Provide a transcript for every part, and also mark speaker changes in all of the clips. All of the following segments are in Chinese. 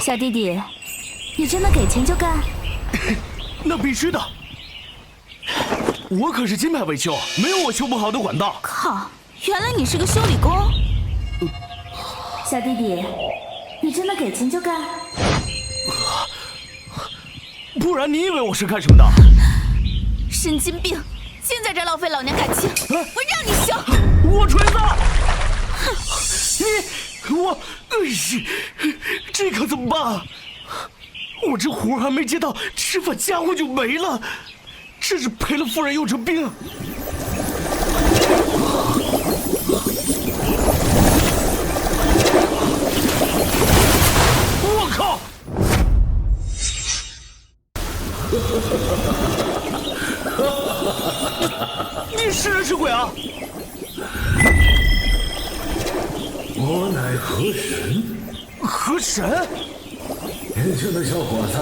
Speaker 1: 小弟弟，你真的给钱就干？
Speaker 2: 那必须的，我可是金牌维修，没有我修不好的管道。
Speaker 1: 靠，原来你是个修理工。小弟弟，你真的给钱就干？
Speaker 2: 不然你以为我是干什么的？
Speaker 1: 神经病！净在这浪费老娘感情，我让你修！
Speaker 2: 我锤子！这可怎么办？我这活还没接到，吃饭家伙就没了，这是赔了夫人又成兵。我靠！你是人是鬼啊？
Speaker 3: 我乃河神。
Speaker 2: 河神？
Speaker 3: 年轻的小伙子，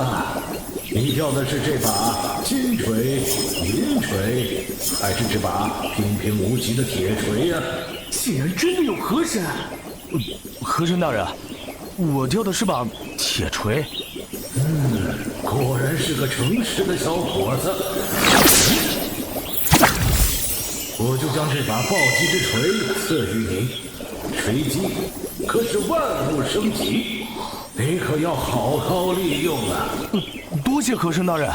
Speaker 3: 你要的是这把金锤、银锤，还是这把平平无奇的铁锤呀？
Speaker 2: 竟然真的有河神！河神大人，我要的是把铁锤。
Speaker 3: 果然是个诚实的小伙子。我就将这把暴击之锤赐予你。锤击可是万物生吉，你可要好好利用啊！
Speaker 2: 多谢河神大人。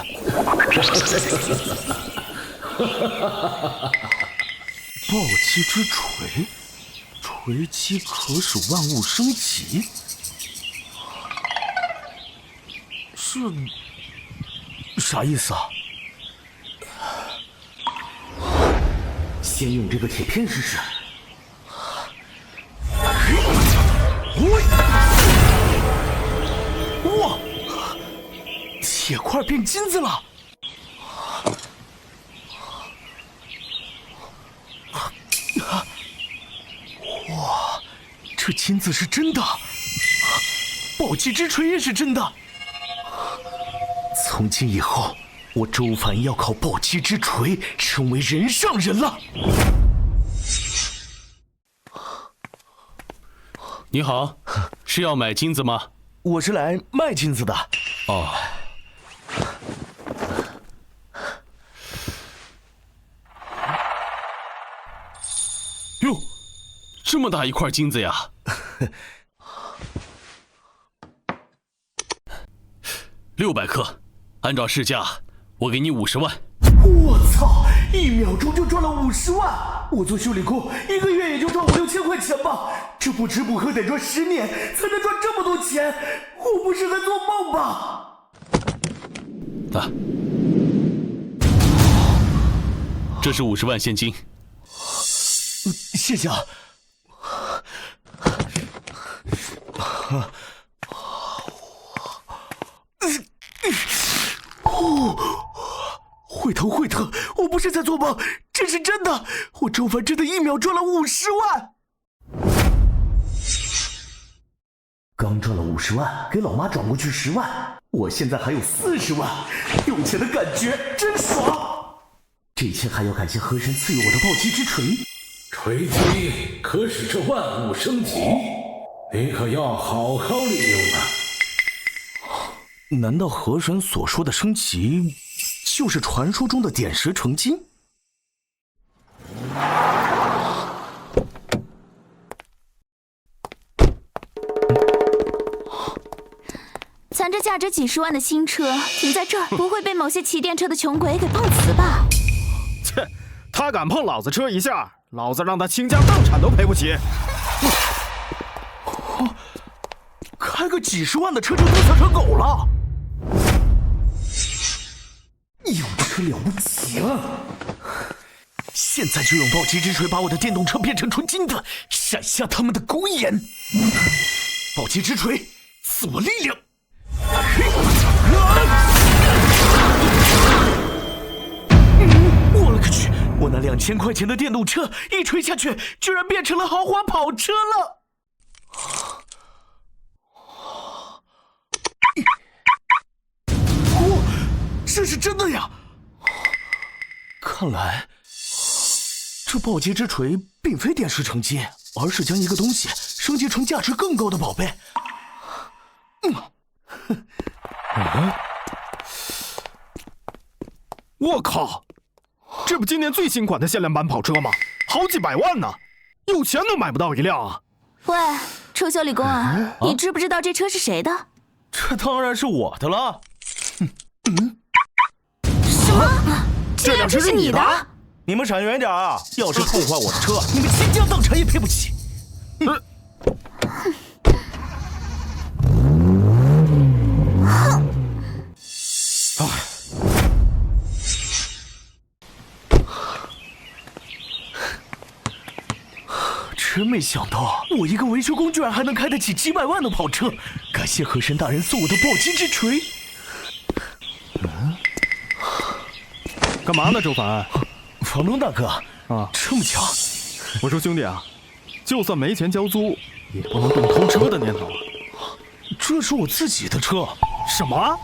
Speaker 2: 暴击之锤，锤击可使万物生吉，是啥意思啊？先用这个铁片试试。哇！铁块变金子了！哇，这金子是真的，暴击之锤也是真的。从今以后，我周凡要靠暴击之锤成为人上人了。
Speaker 4: 你好，是要买金子吗？
Speaker 2: 我是来卖金子的。
Speaker 4: 哦。哟，这么大一块金子呀！600克，按照市价，我给你50万。
Speaker 2: 我操！1秒钟就赚了50万！我做修理工，1个月也就赚5、6千块钱吧。这不吃不喝得赚10年才能赚这么多钱，我不是在做梦吧？
Speaker 4: 啊，这是50万现金。
Speaker 2: 谢谢啊。会疼会疼，我不是在做梦，这是真的，我周凡真的1秒赚了50万。刚赚了50万，给老妈转过去10万，我现在还有40万，有钱的感觉真爽。这一切还要感谢河神赐予我的暴击之锤。
Speaker 3: 锤击可使这万物生吉，你可要好好利用啊！
Speaker 2: 难道河神所说的升级，就是传说中的点石成金？
Speaker 1: 藏着价值几十万的新车停在这儿，不会被某些骑电车的穷鬼给碰瓷吧？
Speaker 5: 切，他敢碰老子车一下，老子让他倾家荡产都赔不起。
Speaker 2: 开个几十万的车就嘚瑟成狗了，有车了不起啊！现在就用暴击之锤把我的电动车变成纯金的，闪瞎他们的狗眼！暴击之锤，赐我力量！我勒个去！我那2000块钱的电动车一锤下去，居然变成了豪华跑车了！这是真的呀！看来这暴击之锤并非电石成金，而是将一个东西升级成价值更高的宝贝。
Speaker 5: 我靠，这不今年最新款的限量版跑车吗？好几百万呢，有钱都买不到一辆啊！
Speaker 1: 喂，臭修理工啊，你知不知道这车是谁的？
Speaker 2: 这当然是我的了。
Speaker 1: 什么？这辆车是你的？
Speaker 2: 你们闪远点啊！要是碰坏我的车，你们倾家荡产也赔不起。真没想到，我一个维修工居然还能开得起几百万的跑车！感谢河神大人送我的暴击之锤。
Speaker 5: 干嘛呢，周凡？
Speaker 2: 房东大哥
Speaker 5: 啊，
Speaker 2: 这么巧！
Speaker 5: 我说兄弟啊，就算没钱交租，也不能动偷车的念头啊！
Speaker 2: 这是我自己的车。
Speaker 5: 什么？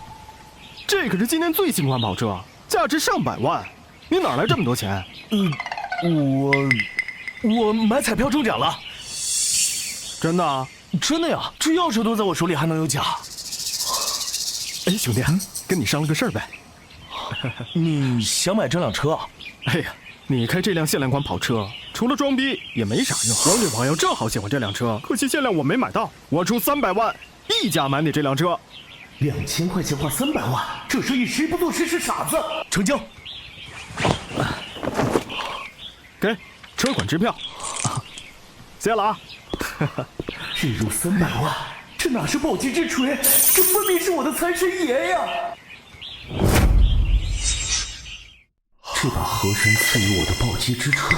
Speaker 5: 这可是今年最新款跑车，价值上百万，你哪来这么多钱？
Speaker 2: 我买彩票中奖了。
Speaker 5: 真的啊？
Speaker 2: 真的呀，这钥匙都在我手里，还能有假？
Speaker 5: 哎，兄弟，跟你商量个事儿呗。
Speaker 2: 你想买这辆车？
Speaker 5: 哎呀，你开这辆限量款跑车，除了装逼也没啥用。我女朋友正好喜欢这辆车，可惜限量我没买到，我出300万，一家买你这辆车。
Speaker 2: 2000块钱换300万，这生意谁不做谁是傻子。成交。
Speaker 5: 给车款支票，谢了啊。
Speaker 2: 日入300万，这哪是暴击之锤，这分明是我的财神爷呀！这把河神赐予我的暴击之锤，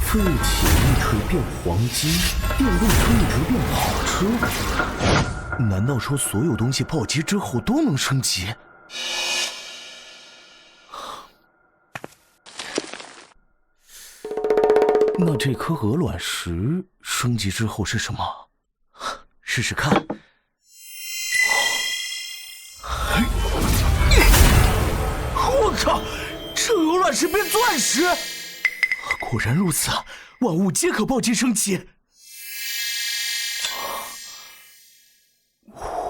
Speaker 2: 废铁一锤变黄金，电动车一锤变跑车。难道说所有东西暴击之后都能升级？那这颗鹅卵石升级之后是什么？试试看。我靠！这鹅卵石变钻石！果然如此，万物皆可暴击升级。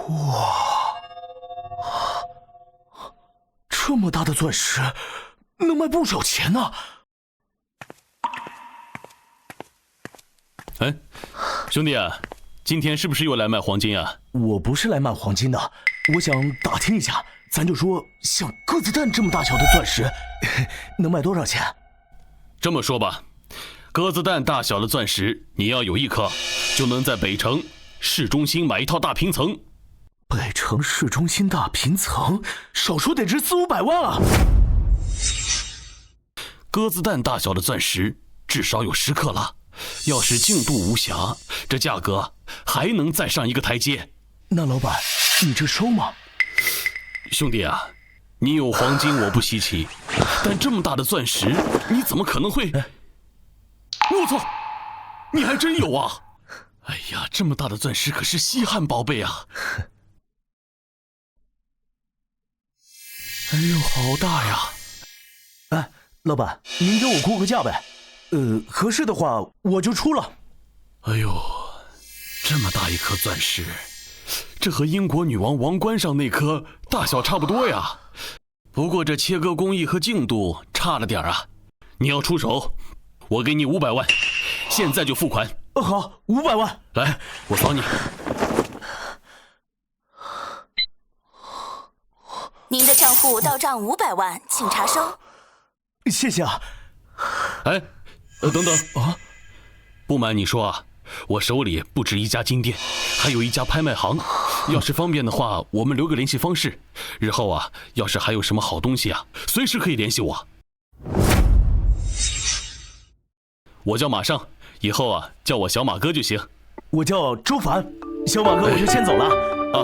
Speaker 2: 哇！这么大的钻石，能卖不少钱呢。
Speaker 4: 哎，兄弟啊，今天是不是又来卖黄金啊？
Speaker 2: 我不是来卖黄金的，我想打听一下，咱就说像鸽子蛋这么大小的钻石，能卖多少钱？
Speaker 4: 这么说吧，鸽子蛋大小的钻石，你要有1颗，就能在北城市中心买一套大平层。
Speaker 2: 北城市中心大平层，少说得值400-500万啊！
Speaker 4: 鸽子蛋大小的钻石至少有10克拉。要是净度无瑕，这价格还能再上一个台阶。
Speaker 2: 那老板，你这收吗？
Speaker 4: 兄弟啊，你有黄金我不稀奇，但这么大的钻石，你怎么可能会？我操，你还真有啊！哎呀，这么大的钻石可是稀罕宝贝啊！
Speaker 2: 哎呦，好大呀！哎，老板，您给我估个价呗。合适的话我就出了。
Speaker 4: 哎呦，这么大一颗钻石，这和英国女王王冠上那颗大小差不多呀。不过这切割工艺和净度差了点啊。你要出手，我给你500万，现在就付款。
Speaker 2: 好，500万。
Speaker 4: 来，我扫你。
Speaker 1: 您的账户到账500万，请查收。
Speaker 2: 谢谢啊。
Speaker 4: 哎。等等啊！不瞒你说啊，我手里不止一家金店，还有一家拍卖行。要是方便的话，我们留个联系方式。日后啊，要是还有什么好东西啊，随时可以联系我。我叫马尚，以后啊叫我小马哥就行。
Speaker 2: 我叫周凡，小马哥我就先走了
Speaker 4: 啊。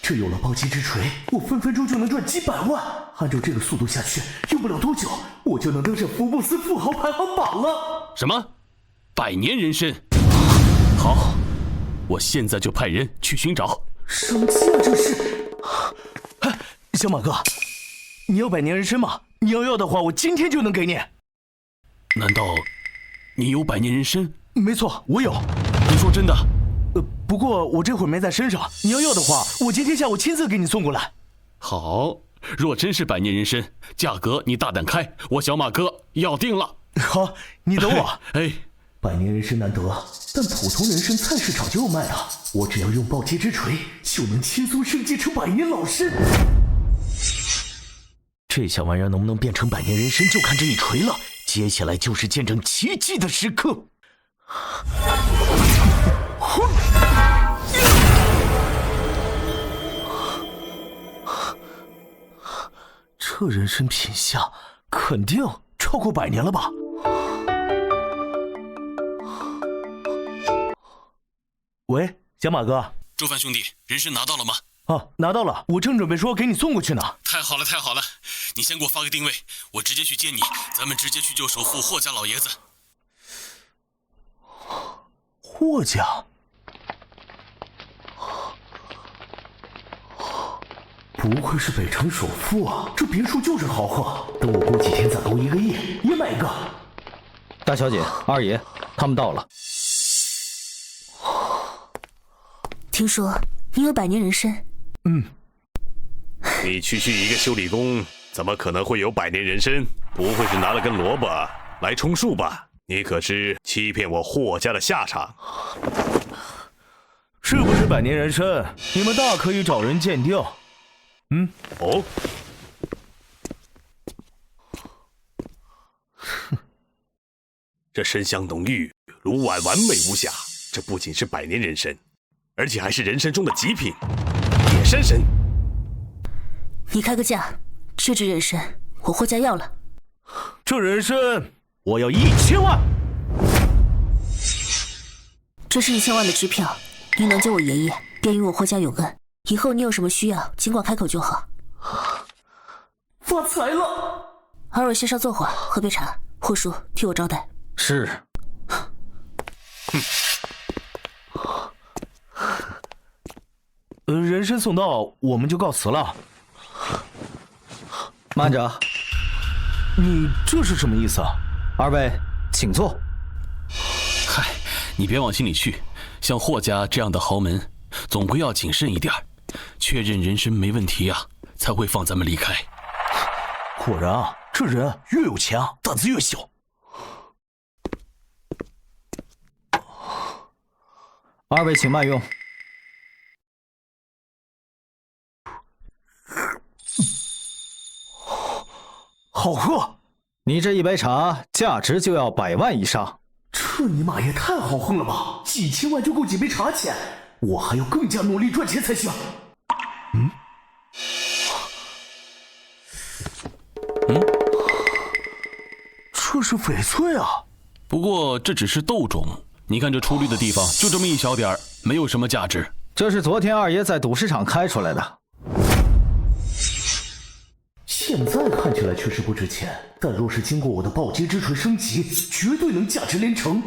Speaker 2: 这有了暴击之锤，我分分钟就能赚几百万。按照这个速度下去，用不了多久，我就能登上福布斯富豪排行榜了。
Speaker 4: 什么？100年人参？好，我现在就派人去寻找。
Speaker 2: 生气啊，这是！哎，小马哥，你要100年人参吗？你要的话，我今天就能给你。
Speaker 4: 难道你有百年人参？
Speaker 2: 没错，我有。
Speaker 4: 你说真的？
Speaker 2: 不过我这会儿没在身上，你要的话，我今天下午亲自给你送过来。
Speaker 4: 好，若真是百年人参，价格你大胆开，我小马哥要定了。
Speaker 2: 好，你等我。
Speaker 4: 哎，
Speaker 2: 百年人参难得，但普通人参菜市场就有卖的。我只要用暴击之锤，就能轻松升级成百年老参。这小玩意儿能不能变成百年人参，就看这一锤了。接下来就是见证奇迹的时刻。这人参品相肯定超过100年了吧？喂，小马哥。
Speaker 4: 周凡兄弟，人参拿到了吗？
Speaker 2: 拿到了，我正准备说给你送过去呢。
Speaker 4: 太好了，太好了！你先给我发个定位，我直接去接你，咱们直接去救首富霍家老爷子。
Speaker 2: 霍家？不愧是北城首富啊！这别墅就是豪华，等我过几天攒够1个亿，也买一个。
Speaker 6: 大小姐、二爷，他们到了。
Speaker 7: 听说你有百年人参？
Speaker 8: 你区区一个修理工，怎么可能会有百年人参？不会是拿了根萝卜来充数吧？你可知欺骗我霍家的下场？
Speaker 2: 是不是百年人参？你们大可以找人鉴定。
Speaker 8: 哦，这参香浓郁，炉碗完美无瑕。这不仅是百年人参，而且还是人参中的极品野山参。
Speaker 7: 你开个价，这只人参我霍家要了。
Speaker 2: 这人参我要1000万。
Speaker 7: 这是1000万的支票，您能救我爷爷，便与我霍家有恩。以后你有什么需要，尽管开口就好。
Speaker 2: 发财了！
Speaker 7: 二位先稍坐会儿，喝杯茶。霍叔替我招待。
Speaker 6: 是。
Speaker 2: 人参送到，我们就告辞了。
Speaker 6: 慢着，
Speaker 2: 你这是什么意思啊？
Speaker 6: 二位请坐。
Speaker 4: 嗨，你别往心里去，像霍家这样的豪门，总归要谨慎一点，确认人参没问题啊，才会放咱们离开。
Speaker 2: 果然啊，这人越有钱啊，胆子越小。
Speaker 6: 二位请慢用。
Speaker 2: 好喝！
Speaker 6: 你这一杯茶价值就要100万以上。
Speaker 2: 这尼玛也太豪横了吧！几千万就够几杯茶钱，我还要更加努力赚钱才行。这是翡翠啊！
Speaker 4: 不过这只是豆种，你看这出绿的地方就这么一小点儿，没有什么价值。
Speaker 6: 这是昨天二爷在赌市场开出来的。
Speaker 2: 现在看起来确实不值钱，但若是经过我的暴击之锤升级，绝对能价值连城。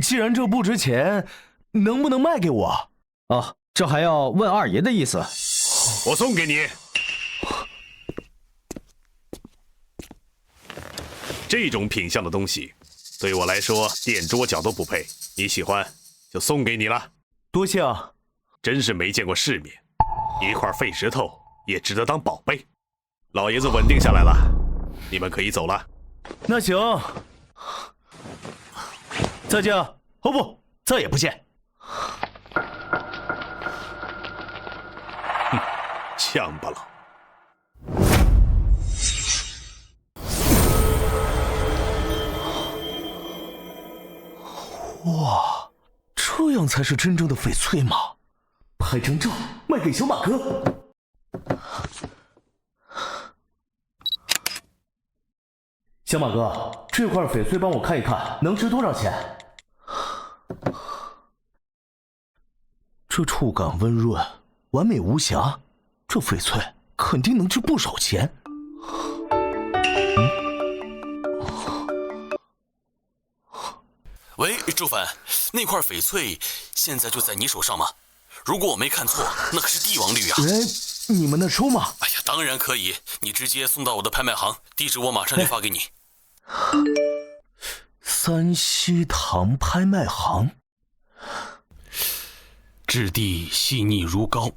Speaker 2: 既然这不值钱，能不能卖给我？
Speaker 6: 哦，这还要问二爷的意思。
Speaker 8: 我送给你。这种品相的东西，对我来说垫桌角都不配。你喜欢，就送给你了。
Speaker 2: 多谢啊！
Speaker 8: 真是没见过世面，一块废石头也值得当宝贝。老爷子稳定下来了，你们可以走了。
Speaker 2: 那行，再见。哦不，再也不见。
Speaker 8: 呛巴了。
Speaker 2: 哇，这样才是真正的翡翠吗？拍张照卖给小马哥。小马哥，这块翡翠帮我看一看，能值多少钱？这触感温润，完美无瑕，这翡翠肯定能值不少钱。
Speaker 4: 喂，周凡，那块翡翠现在就在你手上吗？如果我没看错，那可是帝王绿啊！
Speaker 2: 你们那收吗？
Speaker 4: 哎呀，当然可以，你直接送到我的拍卖行，地址我马上就发给你。
Speaker 2: 三希堂拍卖行，
Speaker 4: 质地细腻如膏，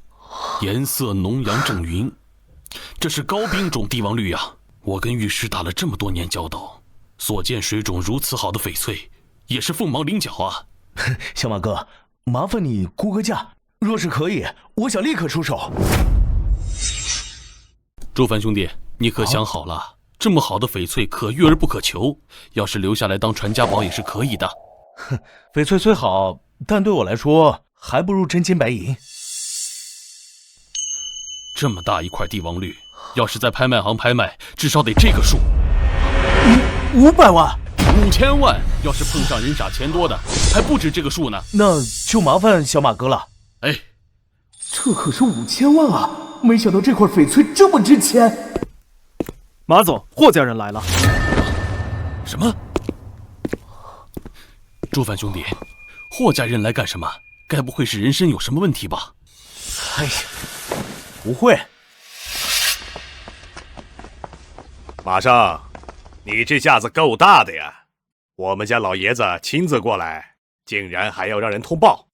Speaker 4: 颜色浓阳正匀，这是高冰种帝王绿呀！我跟玉师打了这么多年交道，所见水种如此好的翡翠，也是凤毛麟角啊！
Speaker 2: 小马哥，麻烦你估个价，若是可以，我想立刻出手。
Speaker 4: 周凡兄弟，你可想好了？这么好的翡翠可遇而不可求，要是留下来当传家宝也是可以的。
Speaker 2: 哼，翡翠虽好，但对我来说还不如真金白银。
Speaker 4: 这么大一块帝王绿，要是在拍卖行拍卖，至少得这个数。
Speaker 2: 500万
Speaker 4: ，5000万！要是碰上人傻钱多的，还不止这个数呢。
Speaker 2: 那就麻烦小马哥了。
Speaker 4: 哎，
Speaker 2: 这可是5000万啊！没想到这块翡翠这么值钱。
Speaker 5: 马总，霍家人来了。
Speaker 4: 什么？朱凡兄弟，霍家人来干什么？该不会是人参有什么问题吧？
Speaker 2: 哎呀，不会。
Speaker 8: 马上，你这架子够大的呀！我们家老爷子亲自过来，竟然还要让人通报。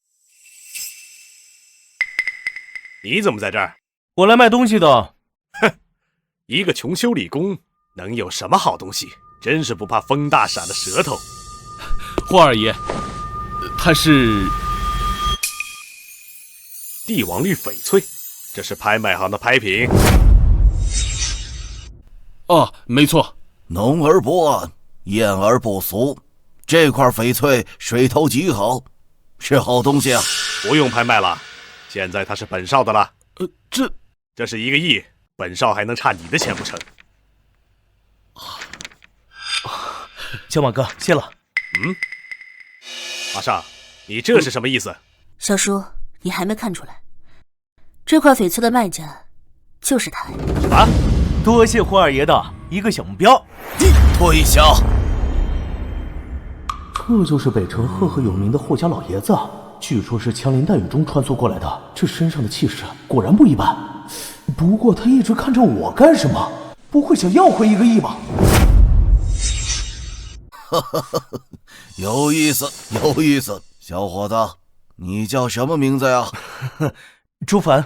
Speaker 8: 你怎么在这儿？
Speaker 2: 我来卖东西的。
Speaker 8: 哼，一个穷修理工能有什么好东西？真是不怕风大闪的舌头。
Speaker 4: 霍二爷，他是
Speaker 8: 帝王绿翡翠，这是拍卖行的拍品。
Speaker 4: 哦，没错。
Speaker 9: 浓而不暗，艳而不俗，这块翡翠水头极好，是好东西啊！
Speaker 8: 不用拍卖了，现在它是本少的了。这是1个亿，本少还能差你的钱不成？
Speaker 2: 小马哥，谢了。
Speaker 8: 马上，你这是什么意思？
Speaker 7: 小叔，你还没看出来，这块翡翠的卖家就是他。
Speaker 8: 什么？
Speaker 2: 多谢霍二爷的一个小目标。
Speaker 9: 退下！
Speaker 2: 这就是北城赫赫有名的霍家老爷子，据说是枪林弹雨中穿梭过来的，这身上的气势果然不一般。不过他一直看着我干什么？不会想要回1个亿吧？
Speaker 9: 有意思，有意思。小伙子，你叫什么名字呀？
Speaker 2: 朱凡。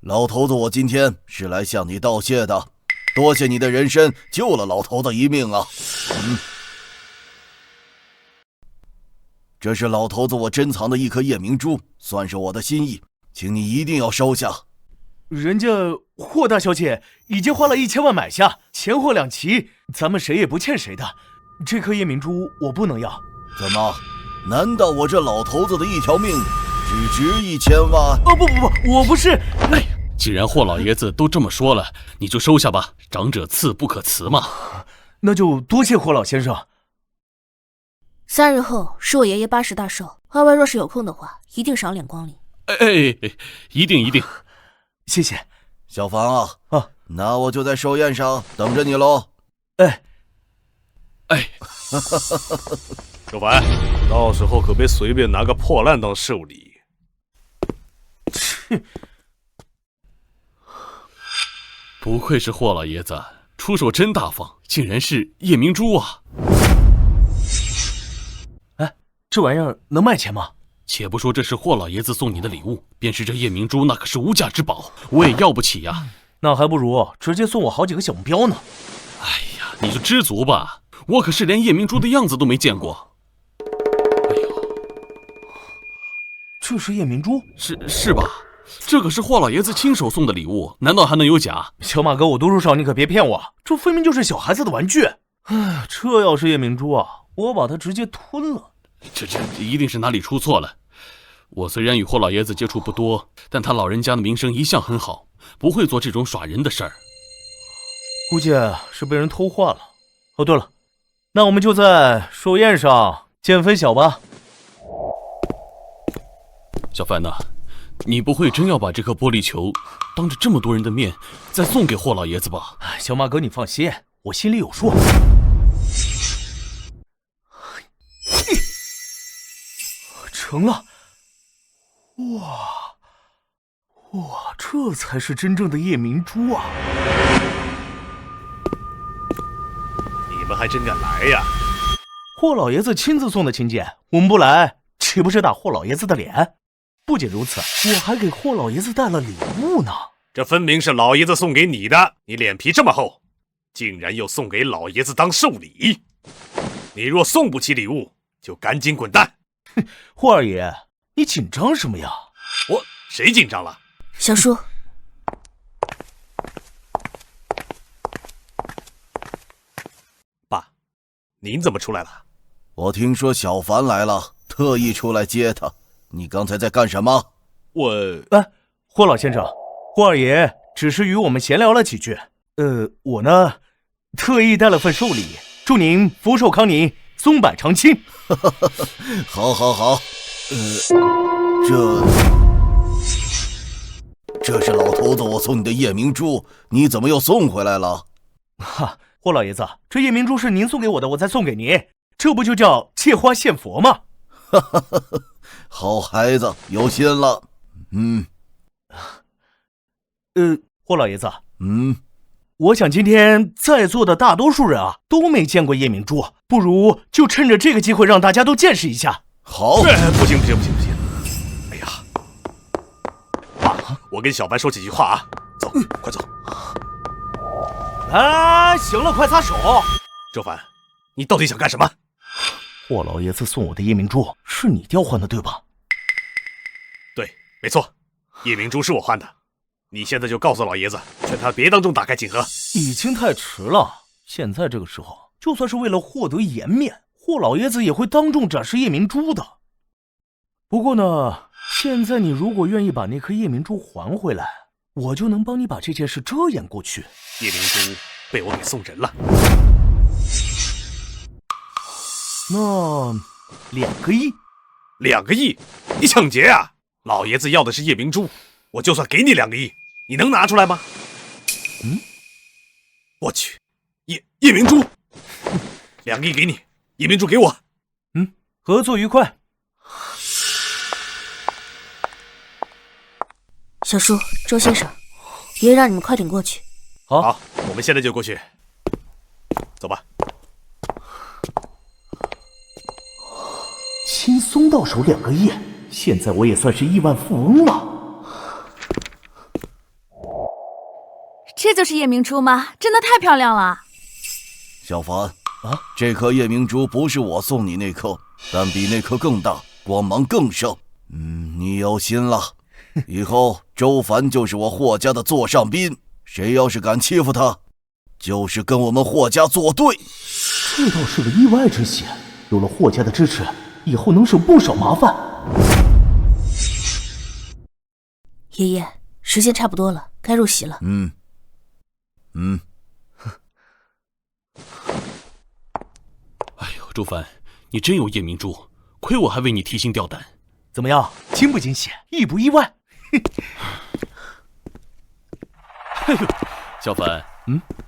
Speaker 9: 老头子，我今天是来向你道谢的，多谢你的人参救了老头子一命啊。这是老头子我珍藏的一颗夜明珠，算是我的心意，请你一定要收下。
Speaker 2: 人家霍大小姐已经花了1000万买下，钱货两齐，咱们谁也不欠谁的。这颗夜明珠我不能要。
Speaker 9: 怎么？难道我这老头子的一条命只值1000万？
Speaker 2: 不，我不是。
Speaker 4: 哎呀，既然霍老爷子都这么说了，你就收下吧，长者赐不可辞嘛。
Speaker 2: 那就多谢霍老先生。
Speaker 7: 3日后是我爷爷80大寿，二位若是有空的话，一定赏脸光临。
Speaker 4: 一定。
Speaker 2: 谢谢。
Speaker 9: 小凡啊，那我就在寿宴上等着你喽。
Speaker 8: 周凡，到时候可别随便拿个破烂当寿礼。
Speaker 4: 不愧是霍老爷子，出手真大方，竟然是夜明珠啊！
Speaker 2: 这玩意儿能卖钱吗？
Speaker 4: 且不说这是霍老爷子送你的礼物，便是这夜明珠，那可是无价之宝，我也要不起呀。
Speaker 2: 那还不如直接送我好几个小目标呢。
Speaker 4: 哎呀，你就知足吧，我可是连夜明珠的样子都没见过。哎呦，
Speaker 2: 这是夜明珠？
Speaker 4: 是吧？这可是霍老爷子亲手送的礼物，难道还能有假？
Speaker 2: 小马哥，我读书少，你可别骗我，这分明就是小孩子的玩具。这要是夜明珠啊，我把它直接吞了。
Speaker 4: 这一定是哪里出错了。我虽然与霍老爷子接触不多，但他老人家的名声一向很好，不会做这种耍人的事儿。
Speaker 2: 估计是被人偷换了。哦，对了，那我们就在寿宴上见分晓吧。
Speaker 4: 小范呐，你不会真要把这颗玻璃球当着这么多人的面再送给霍老爷子吧？
Speaker 2: 小马哥，你放心，我心里有数。成了！哇，这才是真正的夜明珠啊！
Speaker 8: 你们还真敢来呀！
Speaker 10: 霍老爷子亲自送的请柬，我们不来，岂不是打霍老爷子的脸？不仅如此，我还给霍老爷子带了礼物呢。
Speaker 8: 这分明是老爷子送给你的，你脸皮这么厚，竟然又送给老爷子当寿礼。你若送不起礼物，就赶紧滚蛋！
Speaker 10: 哼，霍二爷，你紧张什么呀？
Speaker 8: 谁紧张了？
Speaker 7: 小叔，
Speaker 8: 爸，您怎么出来了？
Speaker 9: 我听说小凡来了，特意出来接他。你刚才在干什么？
Speaker 10: 霍老先生，霍二爷只是与我们闲聊了几句。我呢，特意带了份寿礼，祝您福寿康宁，松柏长青。
Speaker 9: 好，这是老头子我送你的夜明珠，你怎么又送回来了？
Speaker 10: 霍老爷子，这夜明珠是您送给我的，我才送给您，这不就叫借花献佛吗？
Speaker 9: 好孩子，有心了。
Speaker 10: 霍老爷子，我想今天在座的大多数人啊都没见过夜明珠，不如就趁着这个机会让大家都见识一下。
Speaker 9: 好，
Speaker 8: 不行！哎呀，爸，我跟小凡说几句话啊，走，快走。
Speaker 10: 行了，快撒手。
Speaker 8: 周凡，你到底想干什么？
Speaker 10: 霍老爷子送我的夜明珠是你调换的，对吧？
Speaker 8: 对，没错，夜明珠是我换的。你现在就告诉老爷子，劝他别当众打开锦盒。
Speaker 10: 已经太迟了，现在这个时候，就算是为了获得颜面，霍老爷子也会当众展示夜明珠的。不过呢，现在你如果愿意把那颗夜明珠还回来，我就能帮你把这件事遮掩过去。
Speaker 8: 夜明珠被我给送人了。
Speaker 10: 那2个亿
Speaker 8: ？2个亿？你抢劫啊！老爷子要的是夜明珠，我就算给你2个亿，你能拿出来吗？我去，夜明珠，2个亿给你，夜明珠给我。
Speaker 10: 合作愉快。
Speaker 7: 小叔，周先生，爷爷让你们快点过去。
Speaker 8: 好，我们现在就过去。走吧。
Speaker 10: 轻松到手2个亿，现在我也算是亿万富翁了。
Speaker 1: 这就是夜明珠吗？真的太漂亮了。
Speaker 9: 小凡这颗夜明珠不是我送你那颗，但比那颗更大，光芒更盛。你有心了，以后周凡就是我霍家的座上宾，谁要是敢欺负他，就是跟我们霍家作对。
Speaker 10: 这倒是个意外之喜，有了霍家的支持，以后能省不少麻烦。
Speaker 7: 爷爷，时间差不多了，该入席了。
Speaker 4: 哎呦，周凡，你真有夜明珠，亏我还为你提心吊胆。
Speaker 10: 怎么样，惊不惊喜，意不意外？
Speaker 4: 哎呦，小凡，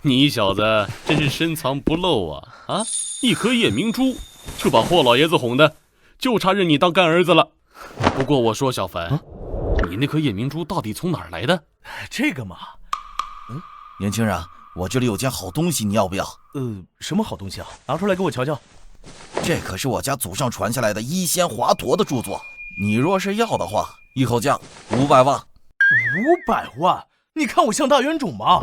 Speaker 4: 你小子真是深藏不露啊！一颗夜明珠就把霍老爷子哄的，就差认你当干儿子了。不过我说小凡，你那颗夜明珠到底从哪儿来的？
Speaker 10: 这个嘛，
Speaker 9: 年轻人，我这里有件好东西，你要不要？
Speaker 10: 什么好东西啊？拿出来给我瞧瞧。
Speaker 9: 这可是我家祖上传下来的一仙华佗的著作，你若是要的话，一口价500万。
Speaker 10: 500万？你看我像大冤种吗？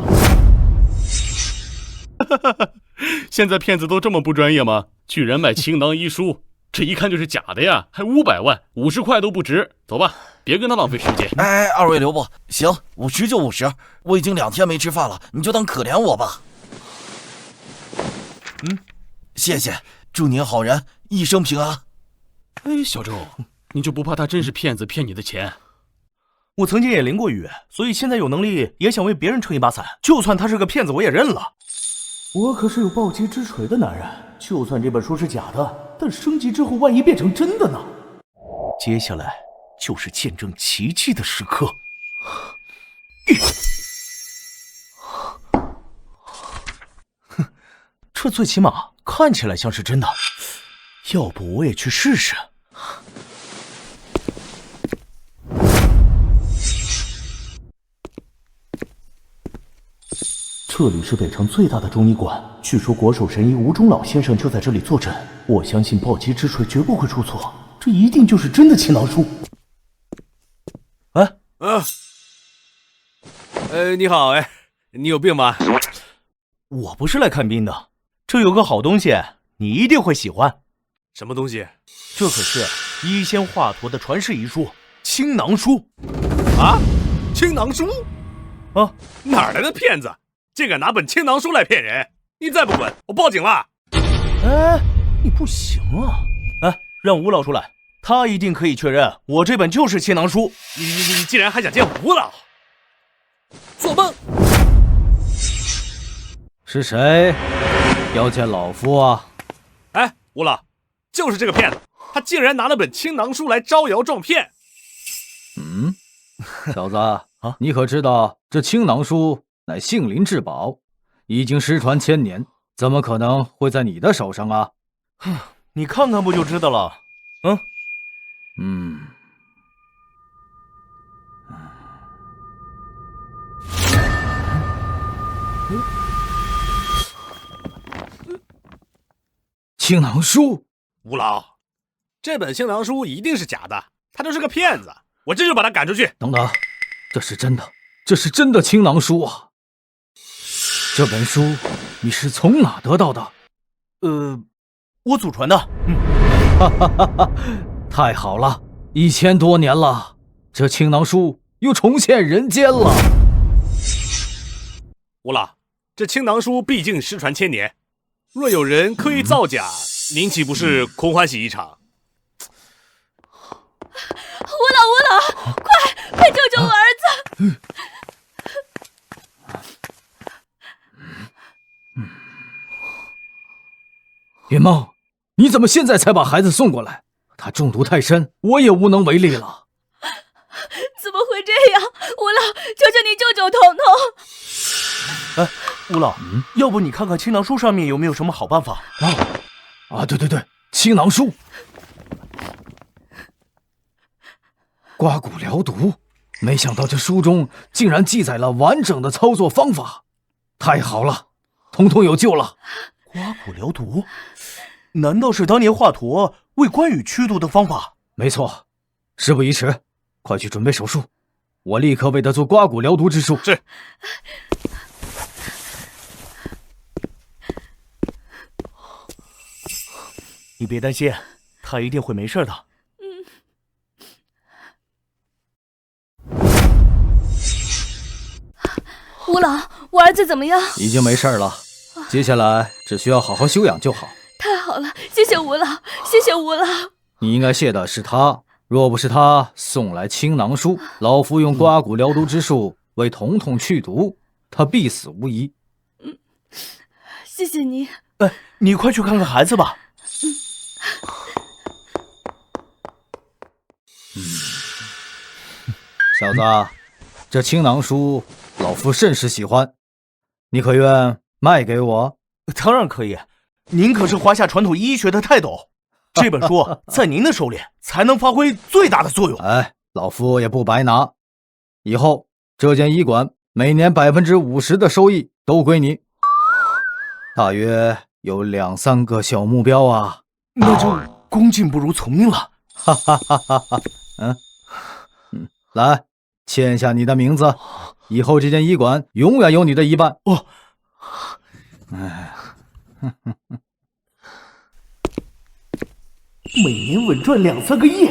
Speaker 4: 现在骗子都这么不专业吗？居然卖倾囊遗书，这一看就是假的呀，还500万，50块都不值。走吧，别跟他浪费时间。
Speaker 9: 二位留步，行，50就50，我已经2天没吃饭了，你就当可怜我吧。谢谢，祝您好人一生平安。
Speaker 4: 小周，你就不怕他真是骗子骗你的钱？
Speaker 10: 我曾经也淋过雨，所以现在有能力也想为别人撑一把伞，就算他是个骗子我也认了。我可是有暴击之锤的男人，就算这本书是假的，但升级之后万一变成真的呢？接下来就是见证奇迹的时刻。这最起码看起来像是真的，要不我也去试试。这里是北城最大的中医馆，据说国手神医吴忠老先生就在这里坐诊。我相信暴击之锤绝不会出错，这一定就是真的青囊书。
Speaker 8: 你好，你有病吧？
Speaker 10: 我不是来看病的，这有个好东西，你一定会喜欢。
Speaker 8: 什么东西？
Speaker 10: 这可是医仙华佗的传世遗书《青囊书》
Speaker 8: 啊！青囊书？
Speaker 10: 啊，
Speaker 8: 哪来的骗子？竟敢拿本青囊书来骗人！你再不滚，我报警了！
Speaker 10: 哎，你不行啊！哎，让吴老出来，他一定可以确认我这本就是青囊书。
Speaker 8: 你竟然还想见吴老？做梦！
Speaker 6: 是谁要见老夫啊？
Speaker 8: 哎，吴老，就是这个骗子，他竟然拿了本青囊书来招摇撞骗。
Speaker 6: 小子啊，你可知道这青囊书乃杏林至宝，已经失传1000年，怎么可能会在你的手上啊？
Speaker 10: 你看看不就知道了？
Speaker 6: 青囊书，
Speaker 8: 吴老，这本青囊书一定是假的，他就是个骗子，我这就把他赶出去。
Speaker 6: 等等，这是真的，这是真的青囊书啊！这本书你是从哪得到的？
Speaker 10: 我祖传的。
Speaker 6: 哈哈哈哈！太好了，1000多年了，这青囊书又重现人间了。
Speaker 8: 吴老，这青囊书毕竟失传1000年，若有人刻意造假，您岂不是空欢喜一场？
Speaker 1: 吴老，快救救我儿子！
Speaker 6: 云梦，你怎么现在才把孩子送过来？他中毒太深，我也无能为力了。
Speaker 1: 怎么会这样？吴老，求求你救救彤彤！
Speaker 10: 哎，吴老，要不你看看青囊书上面有没有什么好办法？
Speaker 6: 对，青囊书，刮骨疗毒。没想到这书中竟然记载了完整的操作方法，太好了，彤彤有救了。
Speaker 10: 刮骨疗毒？难道是当年华佗为关羽驱毒的方法？
Speaker 6: 没错，事不宜迟，快去准备手术，我立刻为他做刮骨疗毒之术。
Speaker 8: 是。
Speaker 10: 你别担心，他一定会没事的。
Speaker 1: 吴老，我儿子怎么样？
Speaker 6: 已经没事了，接下来只需要好好休养就好。
Speaker 1: 太好了，谢谢吴老，谢谢吴老。
Speaker 6: 你应该谢的是他，若不是他送来青囊书，老夫用刮骨疗毒之术为彤彤去毒，他必死无疑。
Speaker 1: 谢谢你。
Speaker 10: 你快去看看孩子吧。
Speaker 6: 小子，这青囊书老夫甚是喜欢，你可愿卖给我？
Speaker 10: 当然可以，您可是华夏传统医学的泰斗，这本书在您的手里才能发挥最大的作用。
Speaker 6: 老夫也不白拿，以后这间医馆每年50%的收益都归你，大约有2、3个小目标啊。
Speaker 10: 那就恭敬不如从命了。
Speaker 6: 哈哈哈哈哈！来，签下你的名字，以后这间医馆永远有你的一半。
Speaker 10: 每年稳赚2、3个亿，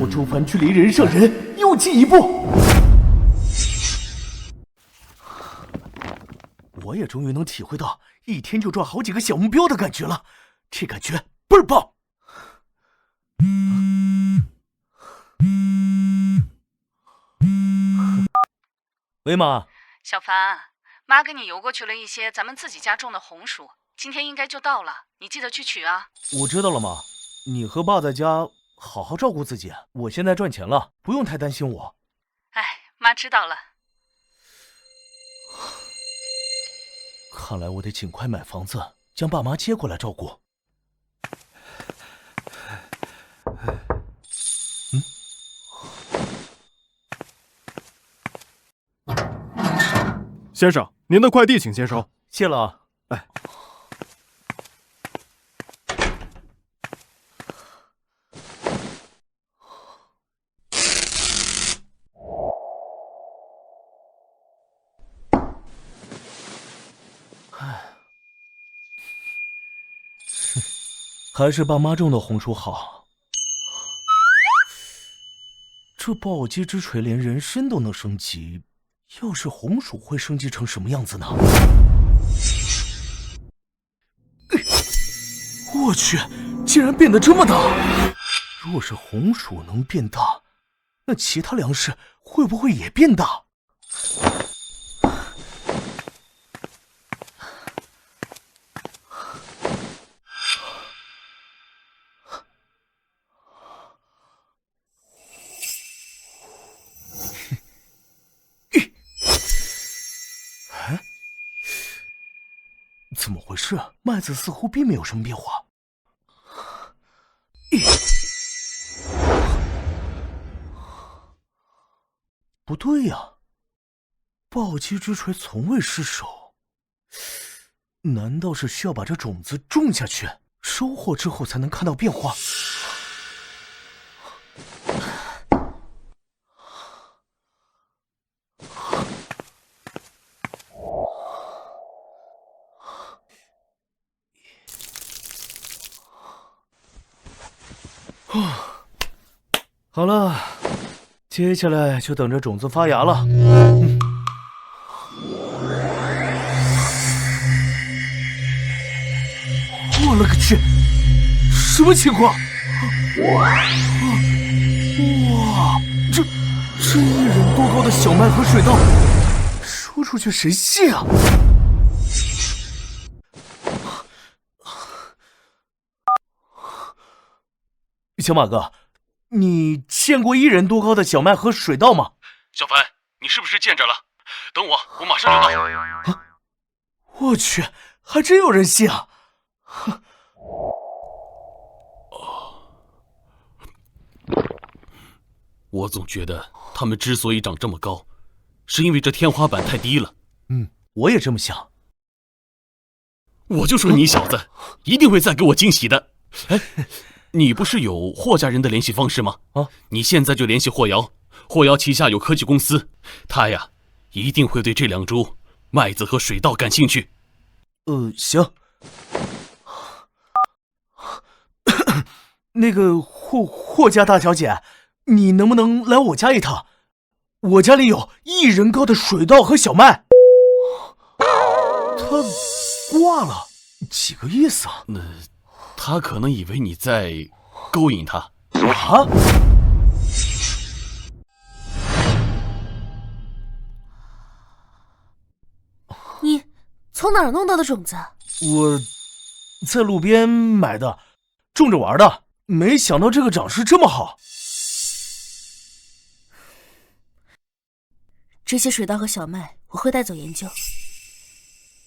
Speaker 10: 我周凡距离人上人又进一步。我也终于能体会到一天就赚好几个小目标的感觉了，这感觉倍儿棒。喂，妈。
Speaker 11: 小凡，妈给你邮过去了一些咱们自己家种的红薯，今天应该就到了，你记得去取啊。
Speaker 10: 我知道了，妈。你和爸在家好好照顾自己，我现在赚钱了，不用太担心我。
Speaker 11: 哎，妈知道了。
Speaker 10: 看来我得尽快买房子，将爸妈接过来照顾。
Speaker 5: 先生，您的快递请签收。
Speaker 10: 谢了。还是爸妈种的红薯好。这暴击之锤连人参都能升级，要是红薯会升级成什么样子呢？我去，竟然变得这么大！若是红薯能变大，那其他粮食会不会也变大？怎么回事？麦子似乎并没有什么变化。不对呀，暴击之锤从未失手，难道是需要把这种子种下去，收获之后才能看到变化？好了，接下来就等着种子发芽了。我勒个去，什么情况？哇，这1人多高的小麦和水稻，说出去谁信啊？小马哥，你见过1人多高的小麦和水稻吗？
Speaker 4: 小凡，你是不是见着了？等我，我马上就到。
Speaker 10: 啊！我去，还真有人信啊！
Speaker 4: 我总觉得他们之所以长这么高，是因为这天花板太低了。
Speaker 10: 我也这么想。
Speaker 4: 我就说你小子一定会再给我惊喜的。哎，你不是有霍家人的联系方式吗？你现在就联系霍瑶，霍瑶旗下有科技公司，他呀一定会对这2株麦子和水稻感兴趣。
Speaker 10: 行。那个霍家大小姐，你能不能来我家一趟？我家里有1人高的水稻和小麦。他挂了，几个意思啊？
Speaker 4: 他可能以为你在勾引他。
Speaker 10: 啊？
Speaker 7: 你从哪儿弄到的种子？
Speaker 10: 我在路边买的，种着玩的，没想到这个长势这么好。
Speaker 7: 这些水稻和小麦我会带走研究，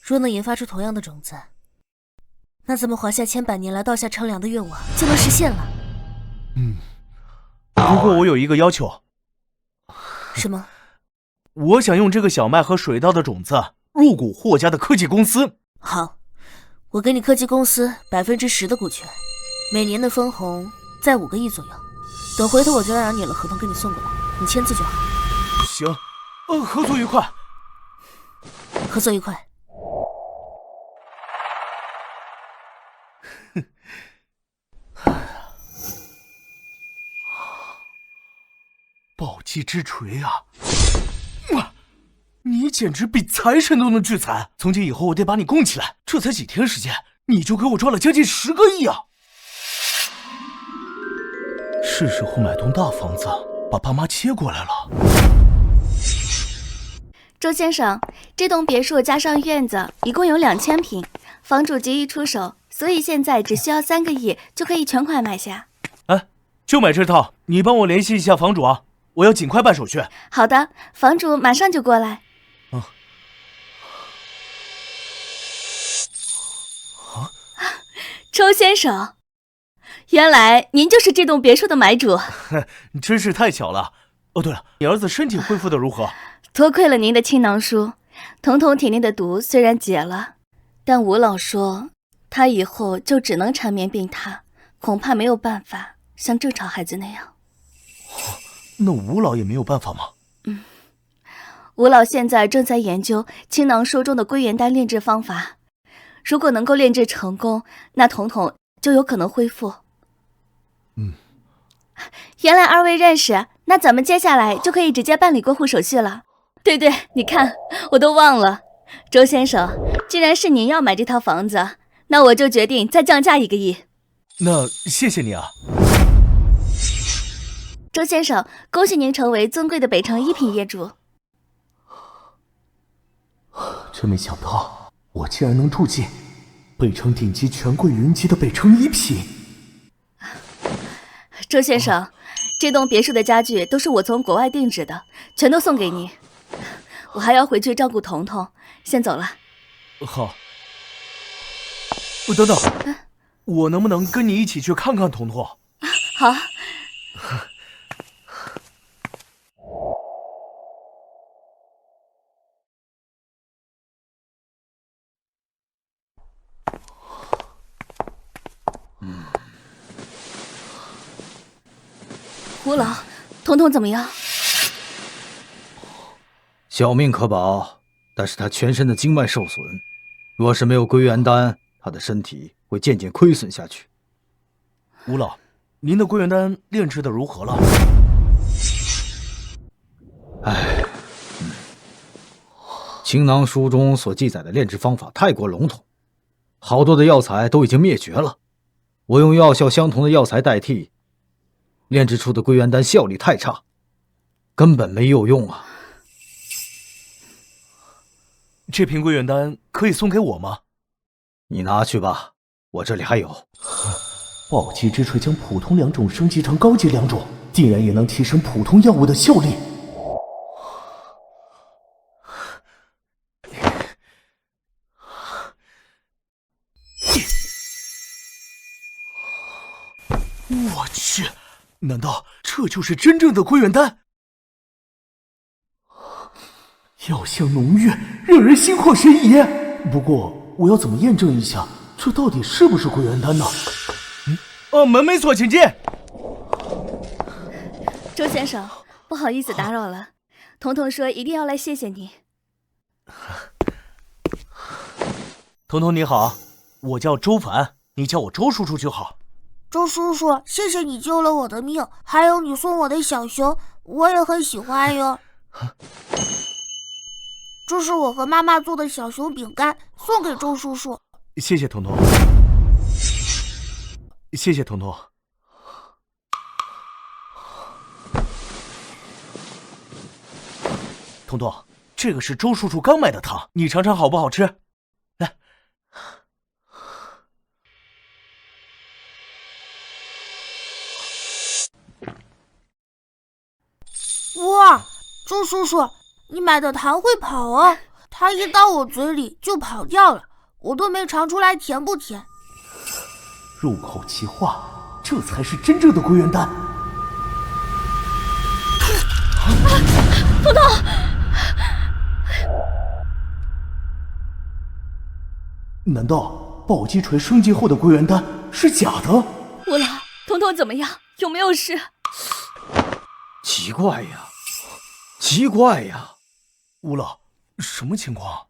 Speaker 7: 若能研发出同样的种子，那咱们华夏千百年来稻下乘凉的愿望就能实现了。
Speaker 10: 不过我有一个要求。
Speaker 7: 什么？
Speaker 10: 我想用这个小麦和水稻的种子入股霍家的科技公司。
Speaker 7: 好，我给你科技公司10%的股权，每年的分红在5个亿左右。等回头我就让你了合同给你送过来，你签字就好。
Speaker 10: 行，合作愉快。
Speaker 7: 合作愉快。
Speaker 10: 暴击之锤啊！你简直比财神都能聚财！从今以后我得把你供起来。这才几天时间，你就给我赚了将近10个亿啊！是时候买栋大房子，把爸妈接过来了。
Speaker 12: 周先生，这栋别墅加上院子，一共有2000平，房主急于出手，所以现在只需要3个亿就可以全款买下。
Speaker 10: 哎，就买这套，你帮我联系一下房主啊，我要尽快办手续。
Speaker 12: 好的，房主马上就过来。周先生，原来您就是这栋别墅的买主，
Speaker 10: 真是太巧了。哦，对了，你儿子身体恢复的如何？
Speaker 12: 多亏了您的青囊书，彤彤体内的毒虽然解了，但吴老说他以后就只能缠绵病榻，恐怕没有办法像正常孩子那样。
Speaker 10: 那吴老也没有办法吗？
Speaker 12: 吴老现在正在研究青囊书中的归元丹炼制方法，如果能够炼制成功，那彤彤就有可能恢复。原来二位认识，那咱们接下来就可以直接办理过户手续了。对，你看，我都忘了。周先生，既然是您要买这套房子，那我就决定再降价1个亿。
Speaker 10: 那谢谢你啊。
Speaker 12: 周先生，恭喜您成为尊贵的北城1品业主。
Speaker 10: 真没想到，我竟然能住进北城顶级权贵云集的北城1品。
Speaker 12: 周先生，这栋别墅的家具都是我从国外定制的，全都送给你。我还要回去照顾彤彤，先走了。
Speaker 10: 好。等等，我能不能跟你一起去看看彤彤？
Speaker 12: 好。吴老，彤彤怎么样？
Speaker 6: 小命可保，但是他全身的经脉受损，若是没有归元丹，他的身体会渐渐亏损下去。
Speaker 10: 吴老，您的归元丹炼制的如何了？
Speaker 6: 青囊书中所记载的炼制方法太过笼统，好多的药材都已经灭绝了。我用药效相同的药材代替，炼制出的归元丹效力太差，根本没有用啊。
Speaker 10: 这瓶归元丹可以送给我吗？
Speaker 6: 你拿去吧，我这里还有。
Speaker 10: 暴击之锤将普通2种升级成高级2种，竟然也能提升普通药物的效力。我去，难道这就是真正的归元丹？药香浓郁，让人心旷神怡。不过，我要怎么验证一下，这到底是不是归元丹呢？门没锁，请进。
Speaker 12: 周先生，不好意思打扰了。彤彤说一定要来谢谢你。
Speaker 10: 彤彤你好，我叫周凡，你叫我周叔叔就好。
Speaker 13: 周叔叔，谢谢你救了我的命，还有你送我的小熊，我也很喜欢哟。这是我和妈妈做的小熊饼干，送给周叔叔。
Speaker 10: 谢谢彤彤，谢谢彤彤。彤彤，这个是周叔叔刚买的糖，你尝尝好不好吃？来。
Speaker 13: 哇，周叔叔，你买的糖会跑啊！它一到我嘴里就跑掉了，我都没尝出来甜不甜。
Speaker 10: 入口即化，这才是真正的归元丹。
Speaker 12: 彤彤，
Speaker 10: 难道暴击锤升级后的归元丹是假的？
Speaker 12: 吴老，彤彤怎么样？有没有事？
Speaker 6: 奇怪呀，奇怪呀！
Speaker 10: 吴老，什么情况？